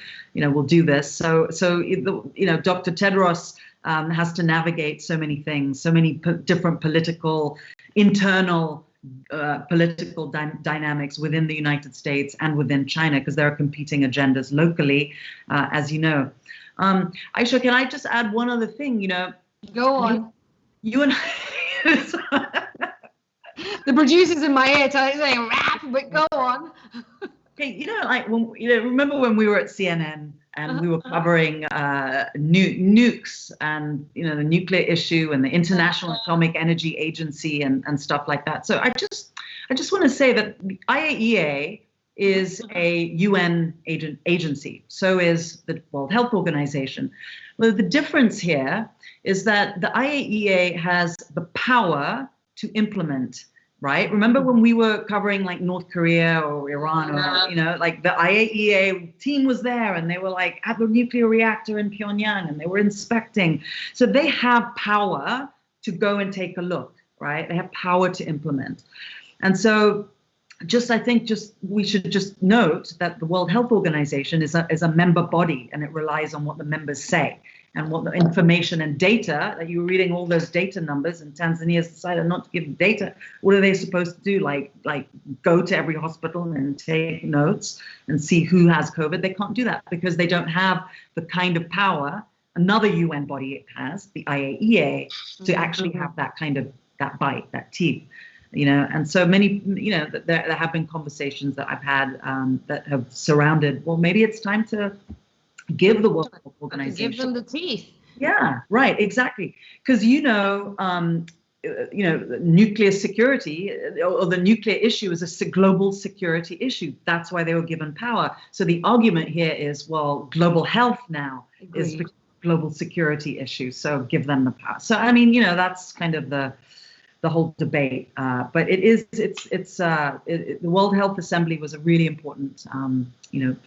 [SPEAKER 4] do this. So Dr. Tedros has to navigate so many things, so many different internal political dynamics within the United States and within China, because there are competing agendas locally, as you know. Isha, can I just add one other thing?
[SPEAKER 1] Go on.
[SPEAKER 4] You and
[SPEAKER 1] the producers in my ear saying rap, but go on.
[SPEAKER 4] Okay, remember when we were at CNN and we were covering nukes and the nuclear issue and the International Atomic Energy Agency and stuff like that. So I just want to say that the IAEA is a UN agency. So is the World Health Organization. Well, the difference here is that the IAEA has the power to implement. Right. Remember when we were covering like North Korea or Iran, or, like the IAEA team was there and they were like at the nuclear reactor in Pyongyang and they were inspecting. So they have power to go and take a look. Right. They have power to implement. And so I think we should just note that the World Health Organization is a member body, and it relies on what the members say. And what the information and data that you were reading, all those data numbers, and Tanzania's decided not to give data. What are they supposed to do? Like go to every hospital and take notes and see who has COVID? They can't do that because they don't have the kind of power another UN body has, the IAEA, to actually have that kind of that teeth. And so many, there have been conversations that I've had that have surrounded, well, maybe it's time to give the World Health Organization.
[SPEAKER 1] Give them the teeth.
[SPEAKER 4] Yeah, right, exactly. Because nuclear security or the nuclear issue is a global security issue. That's why they were given power. So the argument here is, well, global health now is a global security issue. So give them the power. So I mean, that's kind of the whole debate. But the World Health Assembly was a really important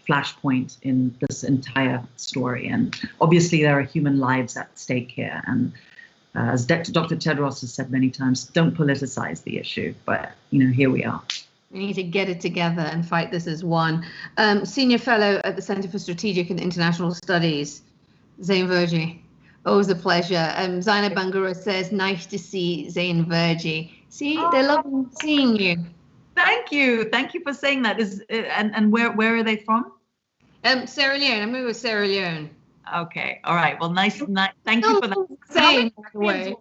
[SPEAKER 4] flashpoint in this entire story. And obviously there are human lives at stake here. And as Dr. Tedros has said many times, don't politicize the issue. But, here we are.
[SPEAKER 1] We need to get it together and fight this as one. Senior Fellow at the Center for Strategic and International Studies, Zain Verjee. Always a pleasure. Zainab Bangura says, nice to see Zain Verjee. See, they're loving seeing you.
[SPEAKER 4] Thank you. Thank you for saying that. And where are they from?
[SPEAKER 1] Sierra Leone. I'm with Sierra Leone.
[SPEAKER 4] Okay. All right. Well, nice. Thank you for that.
[SPEAKER 1] Same, by the way.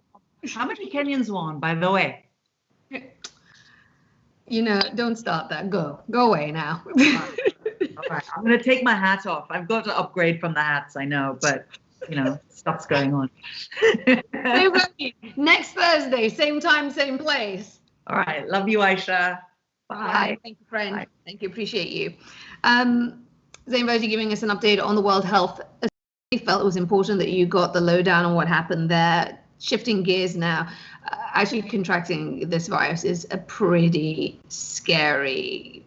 [SPEAKER 4] How many Kenyans won, by the way?
[SPEAKER 1] Don't start that. Go away now.
[SPEAKER 4] All right. I'm going to take my hat off. I've got to upgrade from the hats, I know, but stuff's going on.
[SPEAKER 1] Next Thursday, same time, same place.
[SPEAKER 4] All right. Love you, Isha. Bye.
[SPEAKER 1] Thank you, friend.
[SPEAKER 4] Bye.
[SPEAKER 1] Thank you. Appreciate you. Zain Verjee giving us an update on the World Health. I felt it was important that you got the lowdown on what happened there. Shifting gears now, actually contracting this virus is a pretty scary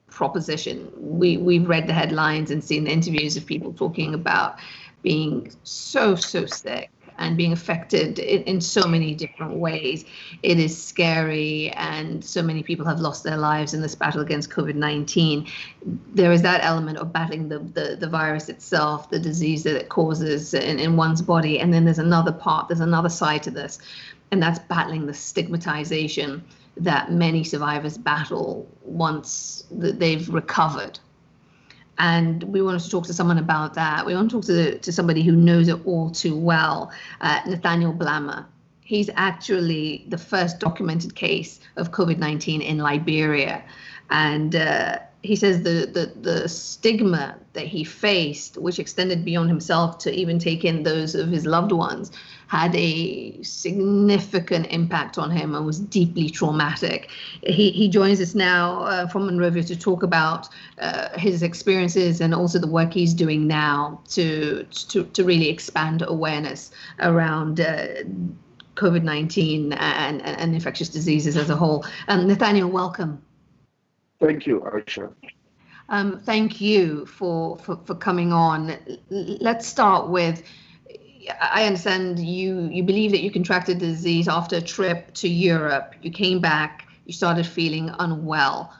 [SPEAKER 1] proposition. We've read the headlines and seen the interviews of people talking about being so sick. and being affected in so many different ways. It is scary, and so many people have lost their lives in this battle against COVID-19. There is that element of battling the virus itself, the disease that it causes in one's body. And then there's another part, there's another side to this, and that's battling the stigmatization that many survivors battle once they've recovered. And we wanted to talk to someone about that. We want to talk to somebody who knows it all too well, Nathaniel Blammer. He's actually the first documented case of COVID-19 in Liberia. And he says the stigma that he faced, which extended beyond himself to even take in those of his loved ones, had a significant impact on him and was deeply traumatic. He joins us now from Monrovia to talk about his experiences and also the work he's doing now to really expand awareness around COVID-19 and infectious diseases as a whole. Nathaniel, welcome.
[SPEAKER 5] Thank you, Aisha.
[SPEAKER 1] Thank you for coming on. Let's start with, I understand you believe that you contracted the disease after a trip to Europe. You came back, you started feeling unwell.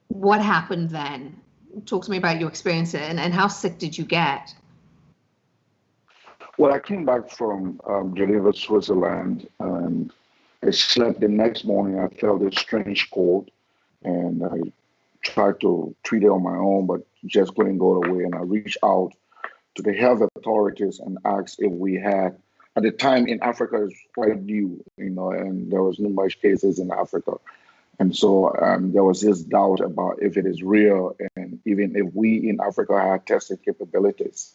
[SPEAKER 1] What happened then? Talk to me about your experience and how sick did you get?
[SPEAKER 5] Well, I came back from Geneva, Switzerland, and I slept. The next morning. I felt a strange cold, and I tried to treat it on my own, but just couldn't go away. And I reached out to the health authorities and asked if we had, at the time in Africa, it was quite new, and there was not much cases in Africa. And so there was this doubt about if it is real and even if we in Africa had testing capabilities.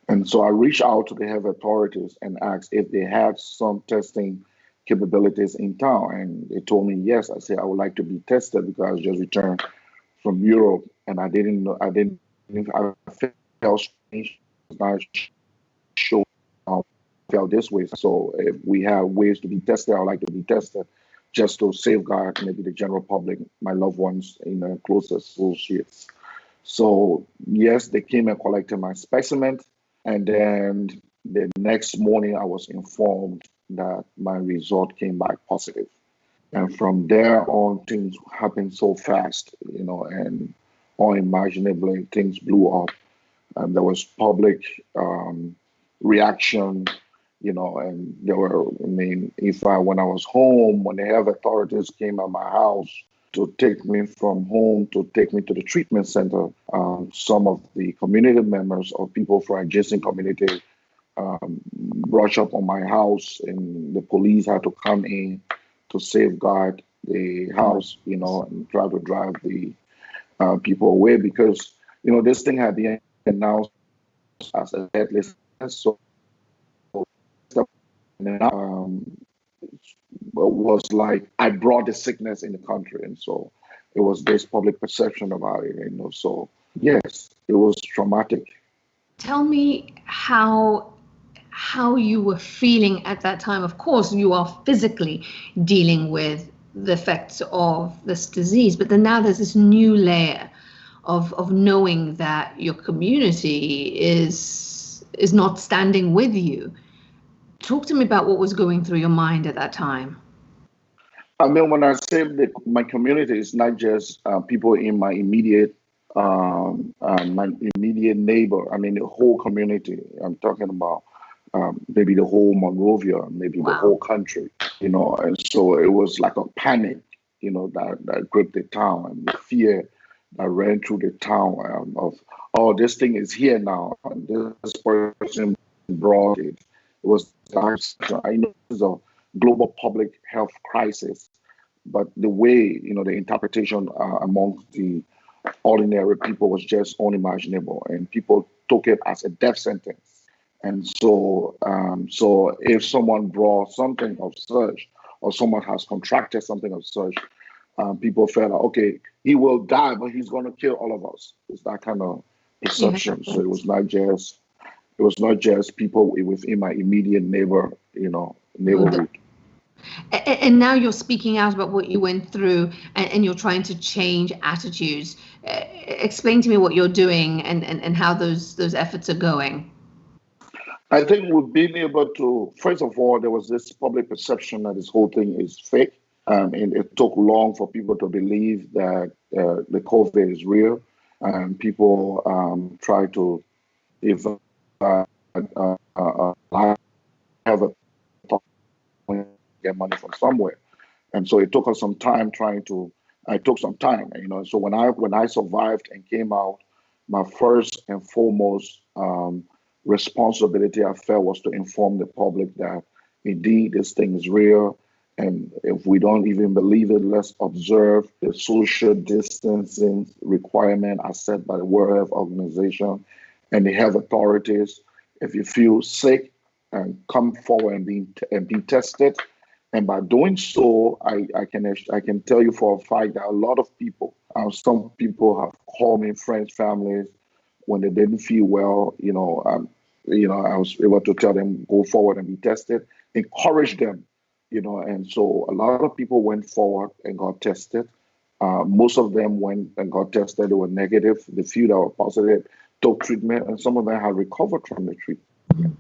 [SPEAKER 5] And so I reached out to the health authorities and asked if they had some testing capabilities in town. And they told me yes. I said, I would like to be tested because I just returned from Europe and I felt strange. I felt this way. So if we have ways to be tested, I would like to be tested just to safeguard maybe the general public, my loved ones, closest associates. So yes, they came and collected my specimen. And then the next morning I was informed that my result came back positive. And from there on, things happened so fast, and unimaginably things blew up. And there was public reaction, and there were, when I was home, when the health authorities came at my house to take me from home, to take me to the treatment center, some of the community members or people from adjacent community rushed up on my house, and the police had to come in to safeguard the house, and try to drive the people away because, this thing had been announced as a deadly sickness. So was like I brought the sickness in the country, and so it was this public perception about it. So yes, it was traumatic.
[SPEAKER 1] Tell me how you were feeling at that time. Of course, you are physically dealing with the effects of this disease, but then now there's this new layer of knowing that your community is not standing with you. Talk to me about what was going through your mind at that time.
[SPEAKER 5] When I say that my community, is not just people in my immediate neighbor. The whole community. I'm talking about maybe the whole Monrovia, maybe the whole country. And so it was like a panic, that gripped the town, and the fear that ran through the town of, oh, this thing is here now, and this person brought it. It was, I know it's a global public health crisis, but the way, the interpretation among the ordinary people was just unimaginable, and people took it as a death sentence. And so, if someone brought something of such, or someone has contracted something of such, people felt like, okay, he will die, but he's going to kill all of us. It's that kind of perception. So it was not just people within my immediate neighborhood.
[SPEAKER 1] And now you're speaking out about what you went through, and you're trying to change attitudes. Explain to me what you're doing and how those efforts are going.
[SPEAKER 5] I think we've been able to, first of all, there was this public perception that this whole thing is fake. And it took long for people to believe that the COVID is real. And people try to, if have a get money from somewhere. And so it took us some time it took some time, So when I survived and came out, my first and foremost responsibility I felt was to inform the public that indeed this thing is real. And if we don't even believe it, let's observe the social distancing requirement as set by the World Health Organization and the health authorities. If you feel sick, and come forward and be tested. And by doing so, I can tell you for a fact that a lot of people, some people have called me, friends, families, when they didn't feel well. I was able to tell them go forward and be tested, encourage them. And so a lot of people went forward and got tested. Most of them went and got tested. They were negative. The few that were positive took treatment, and some of them have recovered from the treatment.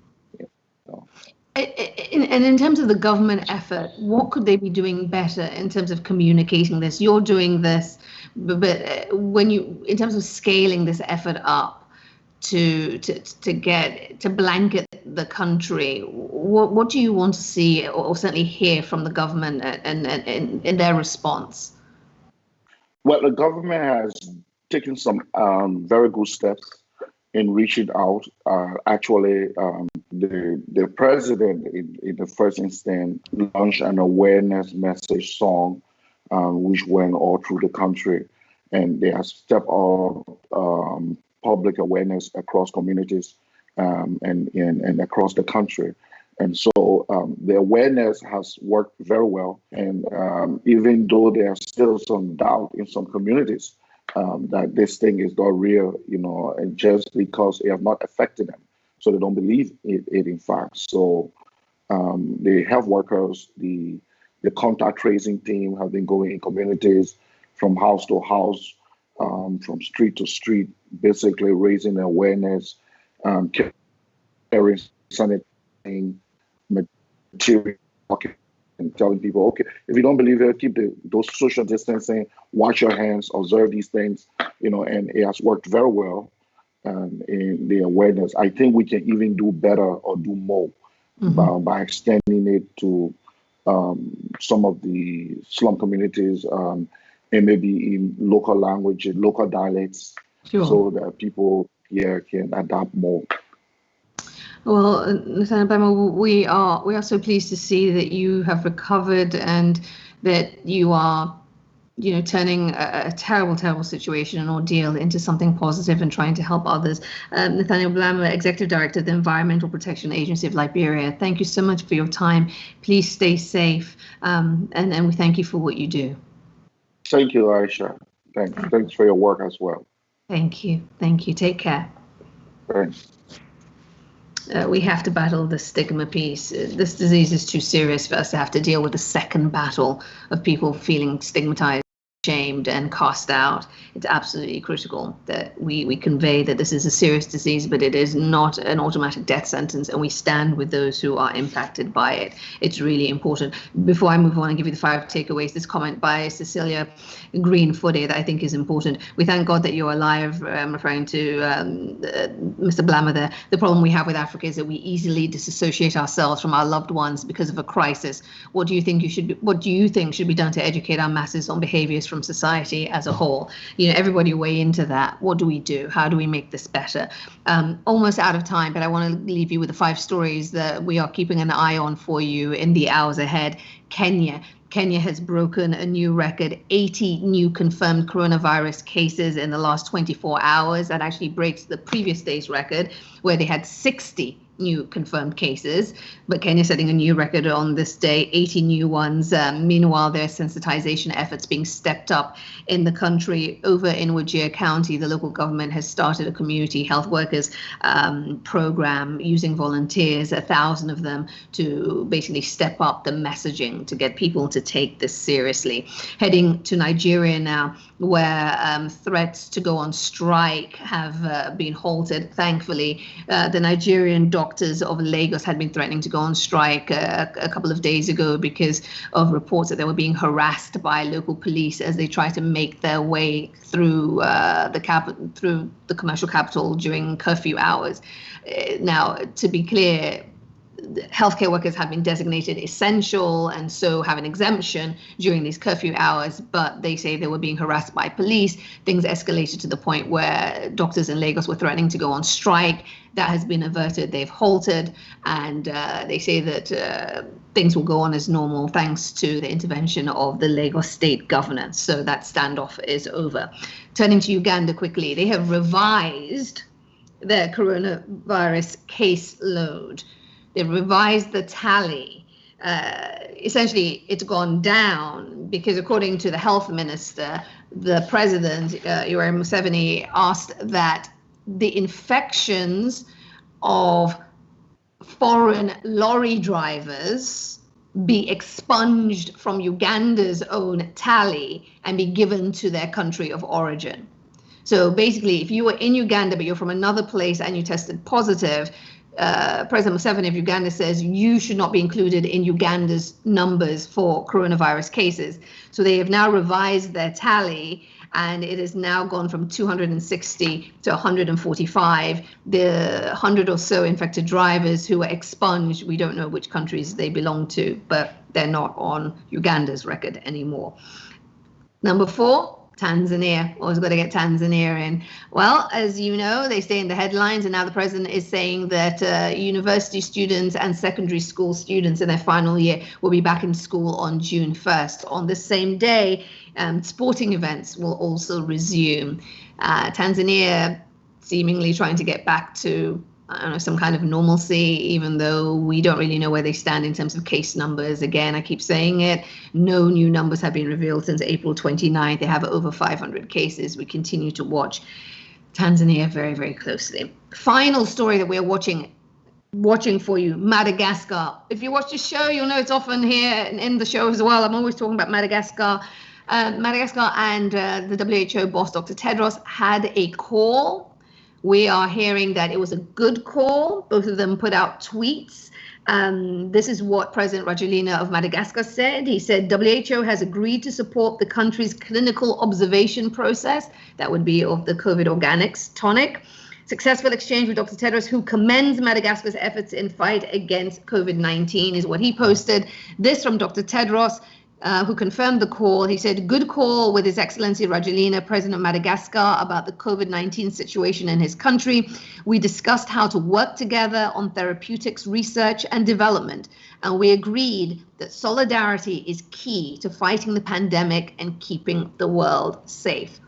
[SPEAKER 1] And in terms of the government effort, what could they be doing better in terms of communicating this? You're doing this, but in terms of scaling this effort up to blanket the country, what do you want to see or certainly hear from the government and in their response?
[SPEAKER 5] Well, the government has taken some very good steps in reaching out. The president, in the first instance, launched an awareness message song, which went all through the country, and they have stepped up public awareness across communities and across the country. And so the awareness has worked very well. And even though there's still some doubt in some communities that this thing is not real, and just because it has not affected them, so they don't believe it in fact. So the health workers, the contact tracing team have been going in communities from house to house, from street to street, basically raising awareness, carrying sanitizing material, and telling people, okay, if you don't believe it, keep those social distancing, wash your hands, observe these things, and it has worked very well. In the awareness, I think we can even do better or do more by extending it to some of the slum communities and maybe in local language, local dialects, so that people here can adapt more.
[SPEAKER 1] Well, Nathaniel Blama, we are so pleased to see that you have recovered and that you are turning a terrible situation, an ordeal, into something positive and trying to help others. Nathaniel Blama, Executive Director of the Environmental Protection Agency of Liberia, thank you so much for your time. Please stay safe, and we thank you for what you do.
[SPEAKER 5] Thank you, Aisha. Thanks for your work as well.
[SPEAKER 1] Thank you. Take care.
[SPEAKER 5] Thanks.
[SPEAKER 1] We have to battle the stigma piece. This disease is too serious for us to have to deal with the second battle of people feeling stigmatized, shamed, and cast out. It's absolutely critical that we convey that this is a serious disease, but it is not an automatic death sentence, and we stand with those who are impacted by it. It's really important. Before I move on and give you the 5 takeaways, this comment by Cecilia Green-Foote that I think is important. We thank God that you're alive. I'm referring to Mr. Blama there. The problem we have with Africa is that we easily disassociate ourselves from our loved ones because of a crisis. What do you think should be done to educate our masses on behaviors from society as a whole? Everybody weigh into that. What do we do? How do we make this better? Almost out of time, but I want to leave you with the 5 stories that we are keeping an eye on for you in the hours ahead. Kenya has broken a new record, 80 new confirmed coronavirus cases in the last 24 hours. That actually breaks the previous day's record, where they had 60 new confirmed cases, but Kenya setting a new record on this day, 80 new ones. Meanwhile, there are sensitization efforts being stepped up in the country. Over in Wajir County, the local government has started a community health workers program using volunteers, 1,000 of them, to basically step up the messaging to get people to take this seriously. Heading to Nigeria now, where threats to go on strike have been halted. Thankfully, the Nigerian doctors doctors of Lagos had been threatening to go on strike a couple of days ago because of reports that they were being harassed by local police as they try to make their way through through the commercial capital during curfew hours. Now, to be clear, healthcare workers have been designated essential and so have an exemption during these curfew hours, but they say they were being harassed by police. Things escalated to the point where doctors in Lagos were threatening to go on strike. That has been averted. They've halted, and they say that things will go on as normal thanks to the intervention of the Lagos state governance. So that standoff is over. Turning to Uganda quickly, they have revised their coronavirus caseload. They revised the tally. Essentially, it's gone down because, according to the health minister, the president, Yoweri Museveni, asked that the infections of foreign lorry drivers be expunged from Uganda's own tally and be given to their country of origin. So basically, if you were in Uganda, but you're from another place and you tested positive, President Museveni of Uganda says you should not be included in Uganda's numbers for coronavirus cases. So they have now revised their tally, and it has now gone from 260 to 145. The 100 or so infected drivers who were expunged, we don't know which countries they belong to, but they're not on Uganda's record anymore. Number 4. Tanzania, always got to get Tanzania in. Well, as you know, they stay in the headlines, and now the president is saying that university students and secondary school students in their final year will be back in school on June 1st. On the same day, sporting events will also resume. Tanzania seemingly trying to get back to, I don't know, some kind of normalcy, even though we don't really know where they stand in terms of case numbers. Again, I keep saying it, no new numbers have been revealed since April 29th. They have over 500 cases. We continue to watch Tanzania very, very closely. Final story that we're watching for you, Madagascar. If you watch the show, you'll know it's often here in the show as well. I'm always talking about Madagascar. Madagascar and the WHO boss, Dr. Tedros, had a call. We are hearing that it was a good call. Both of them put out tweets. This is what President Rajoelina of Madagascar said. He said, WHO has agreed to support the country's clinical observation process. That would be of the COVID organics tonic. Successful exchange with Dr. Tedros, who commends Madagascar's efforts in fight against COVID-19, is what he posted. This from Dr. Tedros, who confirmed the call. He said, good call with His Excellency Rajoelina, President of Madagascar, about the COVID-19 situation in his country. We discussed how to work together on therapeutics research and development, and we agreed that solidarity is key to fighting the pandemic and keeping the world safe.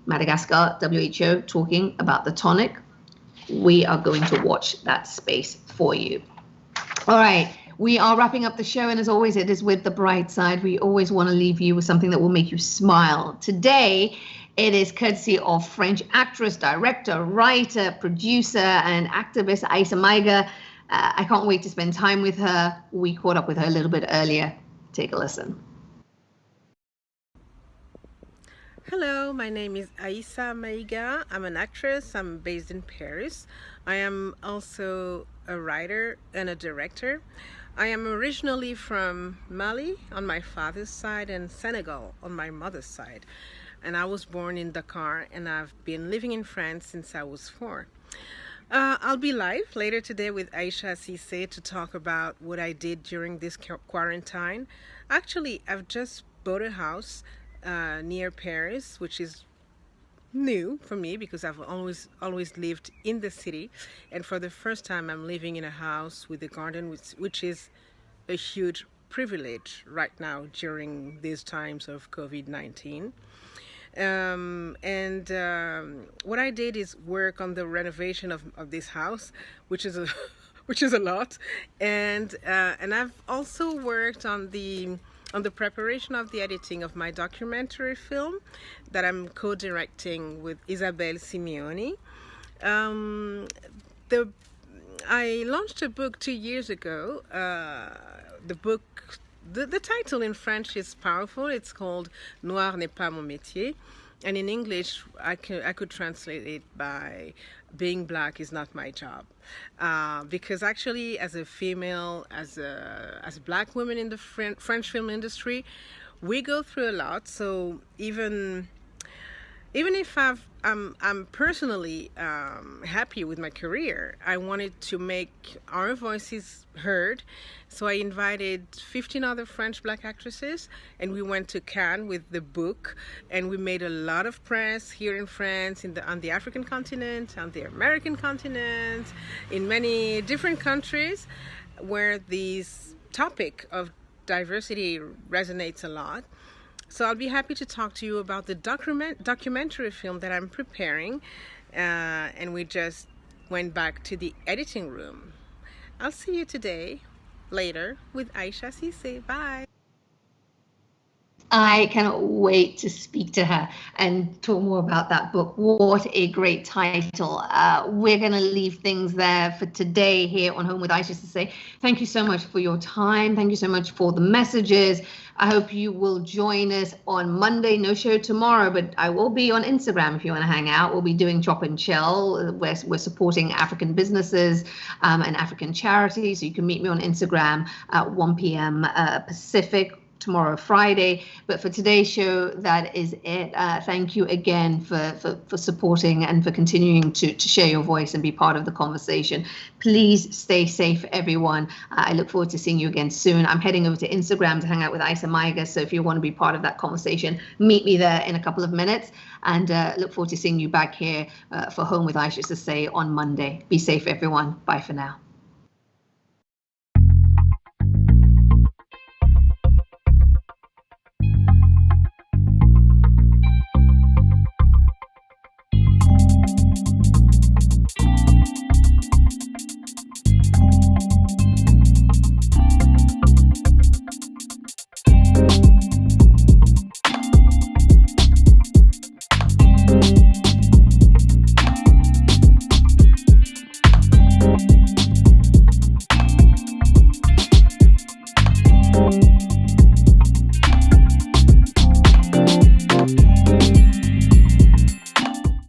[SPEAKER 1] Madagascar, WHO, talking about the tonic. We are going to watch that space for you. All right. We are wrapping up the show, and as always, it is with the bright side. We always want to leave you with something that will make you smile. Today, it is courtesy of French actress, director, writer, producer, and activist Aïssa Maïga. I can't wait to spend time with her. We caught up with her a little bit earlier. Take a listen.
[SPEAKER 6] Hello, my name is Aïssa Maïga. I'm an actress. I'm based in Paris. I am also a writer and a director. I am originally from Mali on my father's side and Senegal on my mother's side. And I was born in Dakar, and I've been living in France since I was 4. I'll be live later today with Isha Sesay to talk about what I did during this quarantine. Actually, I've just bought a house near Paris, which is new for me because I've always lived in the city, and for the first time I'm living in a house with a garden, which is a huge privilege right now during these times of COVID-19. What I did is work on the renovation of this house, which is a lot, and I've also worked on the preparation of the editing of my documentary film that I'm co-directing with Isabel Simeoni. I launched a book 2 years ago. The title in French is powerful. It's called Noir n'est pas mon métier. And in English, I could translate it by being black is not my job. Because actually, as a female, as a black woman in the French film industry, we go through a lot. So even if I'm personally happy with my career, I wanted to make our voices heard. So I invited 15 other French black actresses, and we went to Cannes with the book, and we made a lot of press here in France, on the African continent, on the American continent, in many different countries where this topic of diversity resonates a lot. So I'll be happy to talk to you about the documentary film that I'm preparing, and we just went back to the editing room. I'll see you later with Isha Sesay. Bye.
[SPEAKER 1] I cannot wait to speak to her and talk more about that book. What a great title. We're going to leave things there for today here on Home with Isha Sesay. Thank you so much for your time. Thank you so much for the messages. I hope you will join us on Monday. No show tomorrow, but I will be on Instagram if you want to hang out. We'll be doing Chop and Chill. We're supporting African businesses and African charities. So you can meet me on Instagram at 1 p.m. Pacific. Tomorrow, Friday. But for today's show, that is it. Thank you again for supporting and for continuing to share your voice and be part of the conversation. Please stay safe, everyone. I look forward to seeing you again soon. I'm heading over to Instagram to hang out with Isha Maiga. So if you want to be part of that conversation, meet me there in a couple of minutes, and look forward to seeing you back here for Home with Isha Sesay on Monday. Be safe, everyone. Bye for now.